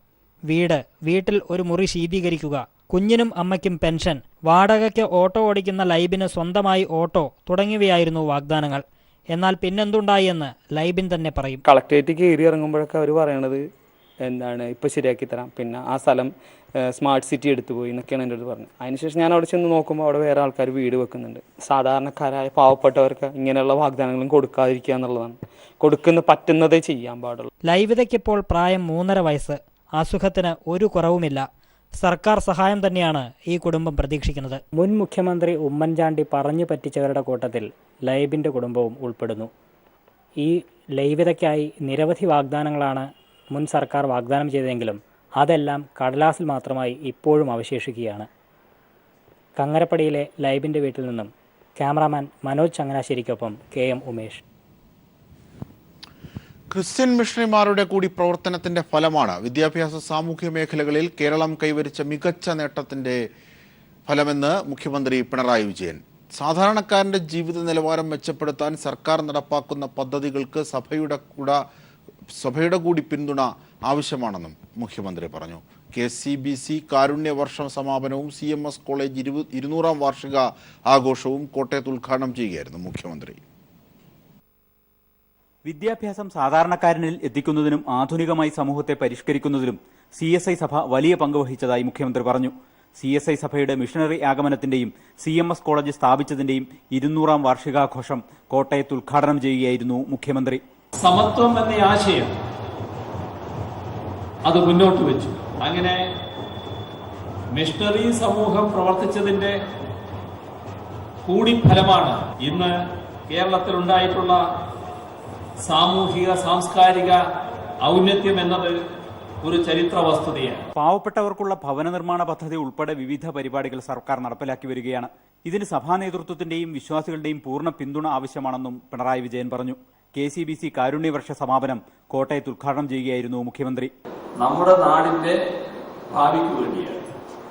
വീട്, വീട്ടിൽ ഒരു മുറി ശീതീകരിക്കുക, കുഞ്ഞിനും അമ്മയ്ക്കും പെൻഷൻ, വാടകയ്ക്ക് ഓട്ടോ ഓടിക്കുന്ന ലൈബിന് സ്വന്തമായി ഓട്ടോ തുടങ്ങിയവയായിരുന്നു വാഗ്ദാനങ്ങൾ. എന്നാൽ പിന്നെന്തുണ്ടായി എന്ന് ലൈബിൻ തന്നെ പറയും. കളക്ടറേറ്റ് കയറി ഇറങ്ങുമ്പോഴൊക്കെ അവർ പറയണത് എന്താണ്, ഇപ്പോൾ ശരിയാക്കി തരാം, പിന്നെ ആ സ്ഥലം സ്മാർട്ട് സിറ്റി എടുത്തു പോയി എന്നൊക്കെയാണ് എൻ്റെ അടുത്ത് പറഞ്ഞത്. അതിനുശേഷം ഞാൻ അവിടെ ചെന്ന് നോക്കുമ്പോൾ അവിടെ വേറെ ആൾക്കാർ വീട് വെക്കുന്നുണ്ട്. സാധാരണക്കാരായ പാവപ്പെട്ടവർക്ക് ഇങ്ങനെയുള്ള വാഗ്ദാനങ്ങളും കൊടുക്കാതിരിക്കുക എന്നുള്ളതാണ്. പറ്റുന്നതേ ചെയ്യാൻ പാടുള്ളൂ. ലൈവിതയ്ക്കിപ്പോൾ പ്രായം 3.5 വയസ്സ്. അസുഖത്തിന് ഒരു കുറവുമില്ല. സർക്കാർ സഹായം തന്നെയാണ് ഈ കുടുംബം പ്രതീക്ഷിക്കുന്നത്. മുൻ മുഖ്യമന്ത്രി ഉമ്മൻചാണ്ടി പറഞ്ഞു പറ്റിച്ചവരുടെ കൂട്ടത്തിൽ ലൈബിൻ്റെ കുടുംബവും ഉൾപ്പെടുന്നു. ഈ ലൈവിതയ്ക്കായി നിരവധി വാഗ്ദാനങ്ങളാണ് മുൻ സർക്കാർ വാഗ്ദാനം ചെയ്തതെങ്കിലും അതെല്ലാം കടലാസിൽ മാത്രമായി ഇപ്പോഴും അവശേഷിക്കുകയാണ്. കങ്ങരപ്പടിയിലെ ലൈബിൻ്റെ വീട്ടിൽ നിന്നും ക്യാമറാമാൻ മനോജ് ചങ്ങനാശ്ശേരിക്കൊപ്പം KM ഉമേഷ്. ക്രിസ്ത്യൻ മിഷണറിമാരുടെ കൂടി പ്രവർത്തനത്തിന്റെ ഫലമാണ് വിദ്യാഭ്യാസ സാമൂഹ്യ മേഖലകളിൽ കേരളം കൈവരിച്ച മികച്ച നേട്ടത്തിന്റെ ഫലമെന്ന് മുഖ്യമന്ത്രി പിണറായി വിജയൻ. സാധാരണക്കാരന്റെ ജീവിത നിലവാരം മെച്ചപ്പെടുത്താൻ സർക്കാർ നടപ്പാക്കുന്ന പദ്ധതികൾക്ക് സഭയുടെ കൂടി പിന്തുണ ആവശ്യമാണെന്നും മുഖ്യമന്ത്രി പറഞ്ഞു. KCBC കാരുണ്യ വർഷം സമാപനവും CMS കോളേജ് 200ാം വാർഷിക ആഘോഷവും കോട്ടയത്ത് ഉദ്ഘാടനം ചെയ്യുകയായിരുന്നു മുഖ്യമന്ത്രി. വിദ്യാഭ്യാസം സാധാരണക്കാരനിൽ എത്തിക്കുന്നതിനും ആധുനികമായി സമൂഹത്തെ പരിഷ്കരിക്കുന്നതിലും CSI സഭ വലിയ പങ്ക് വഹിച്ചതായി മുഖ്യമന്ത്രി പറഞ്ഞു. CSI സഭയുടെ മിഷണറി ആഗമനത്തിന്റെയും CMS കോളേജ് സ്ഥാപിച്ചതിന്റെയും 200ാം വാർഷികാഘോഷം കോട്ടയത്ത് ഉദ്ഘാടനം ചെയ്യുകയായിരുന്നു മുഖ്യമന്ത്രി. സമത്വം എന്ന ആശയം അത് മുന്നോട്ട് വെച്ചു. അങ്ങനെ മിഷണറി സമൂഹം പ്രവർത്തിച്ചതിന്റെ കൂടി ഫലമാണ് ഇന്ന് കേരളത്തിലുണ്ടായിട്ടുള്ള സാമൂഹിക സാംസ്കാരിക ഔന്നത്യം എന്നത് ഒരു ചരിത്ര വസ്തുതയാണ്. പാവപ്പെട്ടവർക്കുള്ള ഭവന നിർമ്മാണ പദ്ധതി ഉൾപ്പെടെ വിവിധ പരിപാടികൾ സർക്കാർ നടപ്പിലാക്കി വരികയാണ്. ഇതിന് സഭാ നേതൃത്വത്തിന്റെയും വിശ്വാസികളുടെയും പൂർണ്ണ പിന്തുണ ആവശ്യമാണെന്നും പിണറായി വിജയൻ പറഞ്ഞു. KCBC കാരുണ്യവർഷ സമാപനം കോട്ടയത്ത് ഉദ്ഘാടനം ചെയ്യുകയായിരുന്നു മുഖ്യമന്ത്രി. നമ്മുടെ നാടിന്റെ ഭാവിക്ക് വേണ്ടിയാണ്,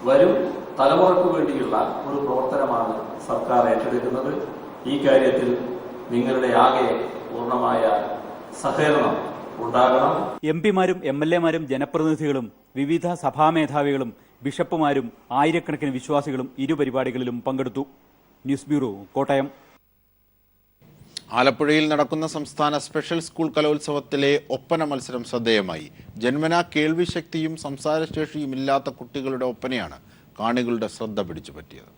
വരും തലമുറയ്ക്ക് വേണ്ടിയുള്ള ഒരു പ്രവർത്തനമാണ് സർക്കാർ ഏറ്റെടുക്കുന്നത്. ഈ കാര്യത്തിൽ നിങ്ങളുടെ ആകെ പൂർണ്ണമായ സഹകരണം ഉണ്ടാകണം. MP-മാരും MLA-മാരും ജനപ്രതിനിധികളും വിവിധ സഭാമേധാവികളും ബിഷപ്പുമാരും ആയിരക്കണക്കിന് വിശ്വാസികളും ഇരു പരിപാടികളിലും പങ്കെടുത്തു. News bureau, Kottayam. ആലപ്പുഴയിൽ നടക്കുന്ന സംസ്ഥാന സ്പെഷ്യൽ സ്കൂൾ കലോത്സവത്തിലെ ഒപ്പന മത്സരം ശ്രദ്ധേയമായി. ജന്മനാ കേൾവിശക്തിയും സംസാരശേഷിയും ഇല്ലാത്ത കുട്ടികളുടെ ഒപ്പനയാണ് കാണികളുടെ ശ്രദ്ധ പിടിച്ചു പറ്റിയത്.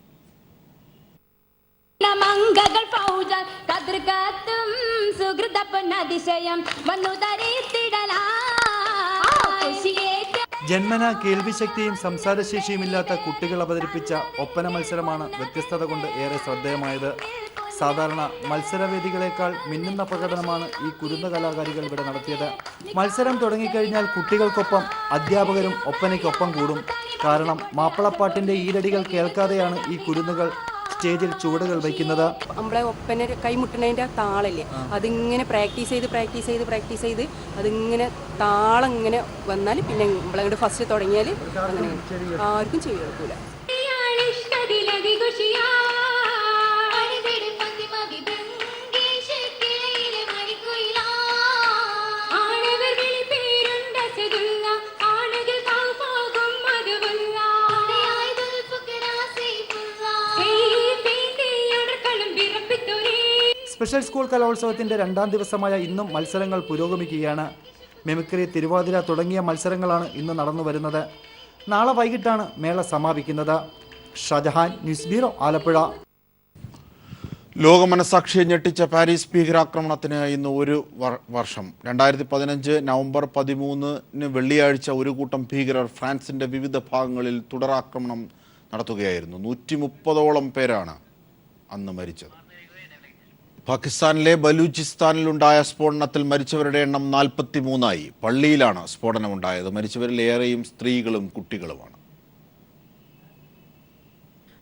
ജന്മന കേൾവിശക്തിയും സംസാരശേഷിയുമില്ലാത്ത കുട്ടികൾ അവതരിപ്പിച്ച ഒപ്പന മത്സരമാണ് വ്യത്യസ്തത കൊണ്ട് ഏറെ ശ്രദ്ധേയമായത്. സാധാരണ മത്സരവേദികളേക്കാൾ മിന്നുന്ന പ്രകടനമാണ് ഈ കുരുന്ന കലാകാരികൾ ഇവിടെ നടത്തിയത്. മത്സരം തുടങ്ങിക്കഴിഞ്ഞാൽ കുട്ടികൾക്കൊപ്പം അധ്യാപകരും ഒപ്പനയ്ക്കൊപ്പം കൂടും. കാരണം മാപ്പിളപ്പാട്ടിന്റെ ഈരടികൾ കേൾക്കാതെയാണ് ഈ കുരുന്നുകൾ സ്റ്റേജിൽ ചുവടുകൾ വയ്ക്കുന്നത്. നമ്മളെ ഒപ്പന കൈമുട്ടണതിൻ്റെ താളല്ലേ, അതിങ്ങനെ പ്രാക്ടീസ് ചെയ്ത് അതിങ്ങനെ താളം ഇങ്ങനെ വന്നാൽ പിന്നെ നമ്മളങ്ങോട്ട് ഫസ്റ്റ് തുടങ്ങിയാൽ അങ്ങനെ ആർക്കും ചെയ്തു കൊടുക്കൂല. സ്പെഷ്യൽ സ്കൂൾ കലോത്സവത്തിന്റെ 2ാം ദിവസമായ ഇന്നും മത്സരങ്ങൾ പുരോഗമിക്കുകയാണ്. മിമിക്രി, തിരുവാതിര തുടങ്ങിയ മത്സരങ്ങളാണ് ഇന്ന് നടന്നു വരുന്നത്. നാളെ വൈകിട്ടാണ് മേള സമാപിക്കുന്നത്. Shajahan, news bureau, Alappuzha. ലോക മനസാക്ഷിയെ ഞെട്ടിച്ച പാരീസ് ഭീകരാക്രമണത്തിന് ഇന്ന് ഒരു വർഷം. 2015 നവംബർ 13 വെള്ളിയാഴ്ച ഒരു കൂട്ടം ഭീകരർ ഫ്രാൻസിന്റെ വിവിധ ഭാഗങ്ങളിൽ തുടരാക്രമണം നടത്തുകയായിരുന്നു. 130ഓളം പേരാണ് അന്ന് മരിച്ചത്. പാകിസ്ഥാനിലെ ബലൂചിസ്ഥാനിലുണ്ടായ സ്ഫോടനത്തിൽ മരിച്ചവരുടെ എണ്ണം 43ആയി. പള്ളിയിലാണ് സ്ഫോടനമുണ്ടായത്. മരിച്ചവരിൽ ഏറെയും സ്ത്രീകളും കുട്ടികളുമാണ്.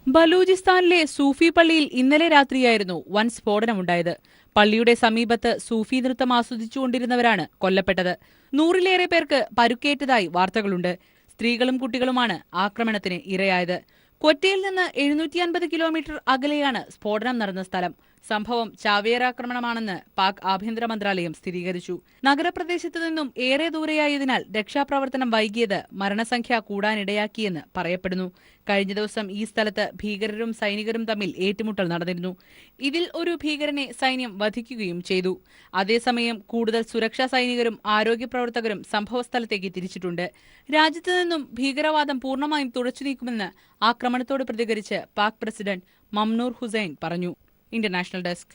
ബലൂചിസ്ഥാനിലെ സൂഫി പള്ളിയിൽ ഇന്നലെ രാത്രിയായിരുന്നു വൻ സ്ഫോടനമുണ്ടായത്. പള്ളിയുടെ സമീപത്ത് സൂഫി നൃത്തം ആസ്വദിച്ചുകൊണ്ടിരുന്നവരാണ് കൊല്ലപ്പെട്ടത്. 100ലേറെ പേർക്ക് പരുക്കേറ്റതായി വാർത്തകളുണ്ട്. സ്ത്രീകളും കുട്ടികളുമാണ് ആക്രമണത്തിന് ഇരയായത്. ക്വറ്റയിൽ നിന്ന് 750 കിലോമീറ്റർ അകലെയാണ് സ്ഫോടനം നടന്ന സ്ഥലം. സംഭവം ചാവേറാക്രമണമാണെന്ന് പാക് ആഭ്യന്തര മന്ത്രാലയം സ്ഥിരീകരിച്ചു. നഗരപ്രദേശത്തു നിന്നും ഏറെ ദൂരെയായതിനാൽ രക്ഷാപ്രവർത്തനം വൈകിയത് മരണസംഖ്യ കൂടാനിടയാക്കിയെന്ന് പറയപ്പെടുന്നു. കഴിഞ്ഞ ദിവസം ഈ സ്ഥലത്ത് ഭീകരരും സൈനികരും തമ്മിൽ ഏറ്റുമുട്ടൽ നടന്നിരുന്നു. ഇതിൽ ഒരു ഭീകരനെ സൈന്യം വധിക്കുകയും ചെയ്തു. അതേസമയം കൂടുതൽ സുരക്ഷാ സൈനികരും ആരോഗ്യ പ്രവർത്തകരും സംഭവസ്ഥലത്തേക്ക് തിരിച്ചിട്ടുണ്ട്. രാജ്യത്തു നിന്നും ഭീകരവാദം പൂർണ്ണമായും തുടച്ചു നീക്കുമെന്ന് ആക്രമണത്തോട് പ്രതികരിച്ച് പാക് പ്രസിഡന്റ് മംനൂർ ഹുസൈൻ പറഞ്ഞു. International desk.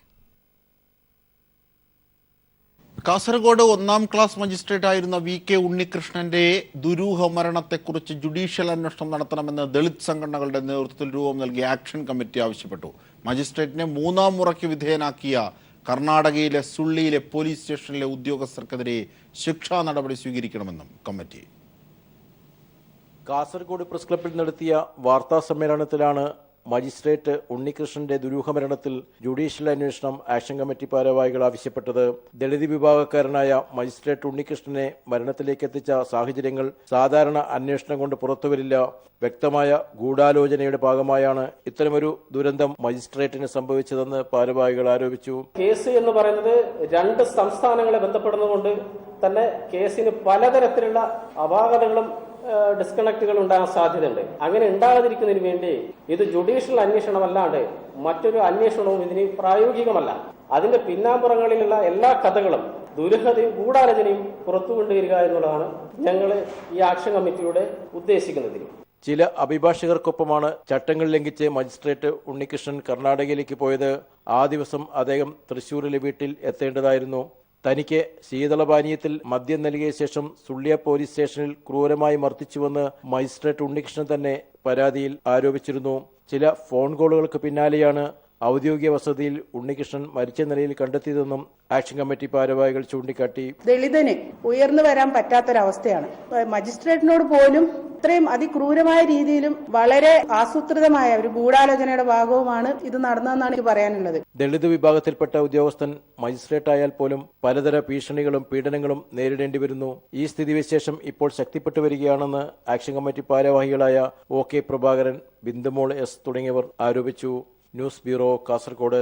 Kasaragod 1ാം class magistrate ആയിരുന്ന VK ഉണ്ണികൃഷ്ണന്റെ ദുരൂഹ മരണത്തെക്കുറിച്ച് ജുഡീഷ്യൽ അന്വേഷണം നടത്തണമെന്ന് ദളിത് സംഘടനകളുടെ നേതൃത്വത്തിൽ രൂപം നൽകിയ ആക്ഷൻ കമ്മിറ്റി ആവശ്യപ്പെട്ടു. മജിസ്ട്രേറ്റിനെ 3ാം മുറയ്ക്ക് വിധേയനാക്കിയ കർണാടകയിലെ സുള്ളിയിലെ പോലീസ് സ്റ്റേഷനിലെ ഉദ്യോഗസ്ഥർക്കെതിരെ ശിക്ഷാ നടപടി സ്വീകരിക്കണമെന്നും കമ്മിറ്റി. കാസർഗോഡ് പ്രസ് ക്ലബ്ബിൽ നടത്തിയ വാർത്താ സമ്മേളനത്തിലാണ് മജിസ്ട്രേറ്റ് ഉണ്ണികൃഷ്ണന്റെ ദുരൂഹമരണത്തിൽ ജുഡീഷ്യൽ അന്വേഷണം ആക്ഷൻ കമ്മിറ്റി ഭാരവാഹികൾ ആവശ്യപ്പെട്ടത്. ദളിത് വിഭാഗക്കാരനായ മജിസ്ട്രേറ്റ് ഉണ്ണികൃഷ്ണനെ മരണത്തിലേക്ക് എത്തിച്ച സാഹചര്യങ്ങൾ സാധാരണ അന്വേഷണം കൊണ്ട് പുറത്തുവരില്ല. വ്യക്തമായ ഗൂഢാലോചനയുടെ ഭാഗമായാണ് ഇത്തരമൊരു ദുരന്തം മജിസ്ട്രേറ്റിന് സംഭവിച്ചതെന്ന് ഭാരവാഹികൾ ആരോപിച്ചു. കേസ് എന്ന് പറയുന്നത് 2 സംസ്ഥാനങ്ങളെ ബന്ധപ്പെടുന്നതുകൊണ്ട് തന്നെ കേസിന് പലതരത്തിലുള്ള അപാകതകളും ഡിസ്കണക്റ്റുകൾ ഉണ്ടാകാൻ സാധ്യതയുണ്ട്. അങ്ങനെ ഉണ്ടാകാതിരിക്കുന്നതിന് വേണ്ടി ഇത് ജുഡീഷ്യൽ അന്വേഷണമല്ലാണ്ട് മറ്റൊരു അന്വേഷണവും ഇതിന് പ്രായോഗികമല്ല. അതിന്റെ പിന്നാമ്പുറങ്ങളിലുള്ള എല്ലാ കഥകളും ദുരൂഹതയും ഗൂഢാലോചനയും പുറത്തു കൊണ്ടുവരിക എന്നുള്ളതാണ് ഞങ്ങൾ ഈ ആക്ഷൻ കമ്മിറ്റിയുടെ ഉദ്ദേശിക്കുന്നത്. ചില അഭിഭാഷകർക്കൊപ്പമാണ് ചട്ടങ്ങൾ ലംഘിച്ച് മജിസ്ട്രേറ്റ് ഉണ്ണികൃഷ്ണൻ കർണാടകയിലേക്ക് പോയത്. ആ ദിവസം അദ്ദേഹം തൃശൂരിലെ വീട്ടിൽ എത്തേണ്ടതായിരുന്നു. തനിക്ക് ശീതളപാനീയത്തിൽ മദ്യം നൽകിയ ശേഷം സുള്ളിയ പോലീസ് സ്റ്റേഷനിൽ ക്രൂരമായി മർദ്ദിച്ചുവെന്ന് മജിസ്ട്രേറ്റ് ഉണ്ണികൃഷ്ണൻ തന്നെ പരാതിയിൽ ആരോപിച്ചിരുന്നു. ചില ഫോൺ കോളുകൾക്ക് പിന്നാലെയാണ് ഔദ്യോഗിക വസതിയിൽ ഉണ്ണികൃഷ്ണൻ മരിച്ച നിലയിൽ കണ്ടെത്തിയതെന്നും ആക്ഷൻ കമ്മിറ്റി ഭാരവാഹികൾ ചൂണ്ടിക്കാട്ടി. ദളിതന് ഉയർന്നു വരാൻ പറ്റാത്തൊരവസ്ഥയാണ്. മജിസ്ട്രേറ്റിനോട് പോലും ഇത്രയും അതിക്രൂരമായ രീതിയിലും വളരെ ആസൂത്രിതമായ ഒരു ഗൂഢാലോചനയുടെ ഭാഗവുമാണ് ഇത് നടന്നതെന്നാണ് എനിക്ക് പറയാനുള്ളത്. ദളിത് വിഭാഗത്തിൽപ്പെട്ട ഉദ്യോഗസ്ഥൻ മജിസ്ട്രേറ്റ് ആയാൽ പോലും പലതര ഭീഷണികളും പീഡനങ്ങളും നേരിടേണ്ടി വരുന്നു. ഈ സ്ഥിതിവിശേഷം ഇപ്പോൾ ശക്തിപ്പെട്ടു വരികയാണെന്ന് ആക്ഷൻ കമ്മിറ്റി ഭാരവാഹികളായ OK പ്രഭാകരൻ, ബിന്ദുമോൾ S തുടങ്ങിയവർ ആരോപിച്ചു. News bureau, Kasaragod.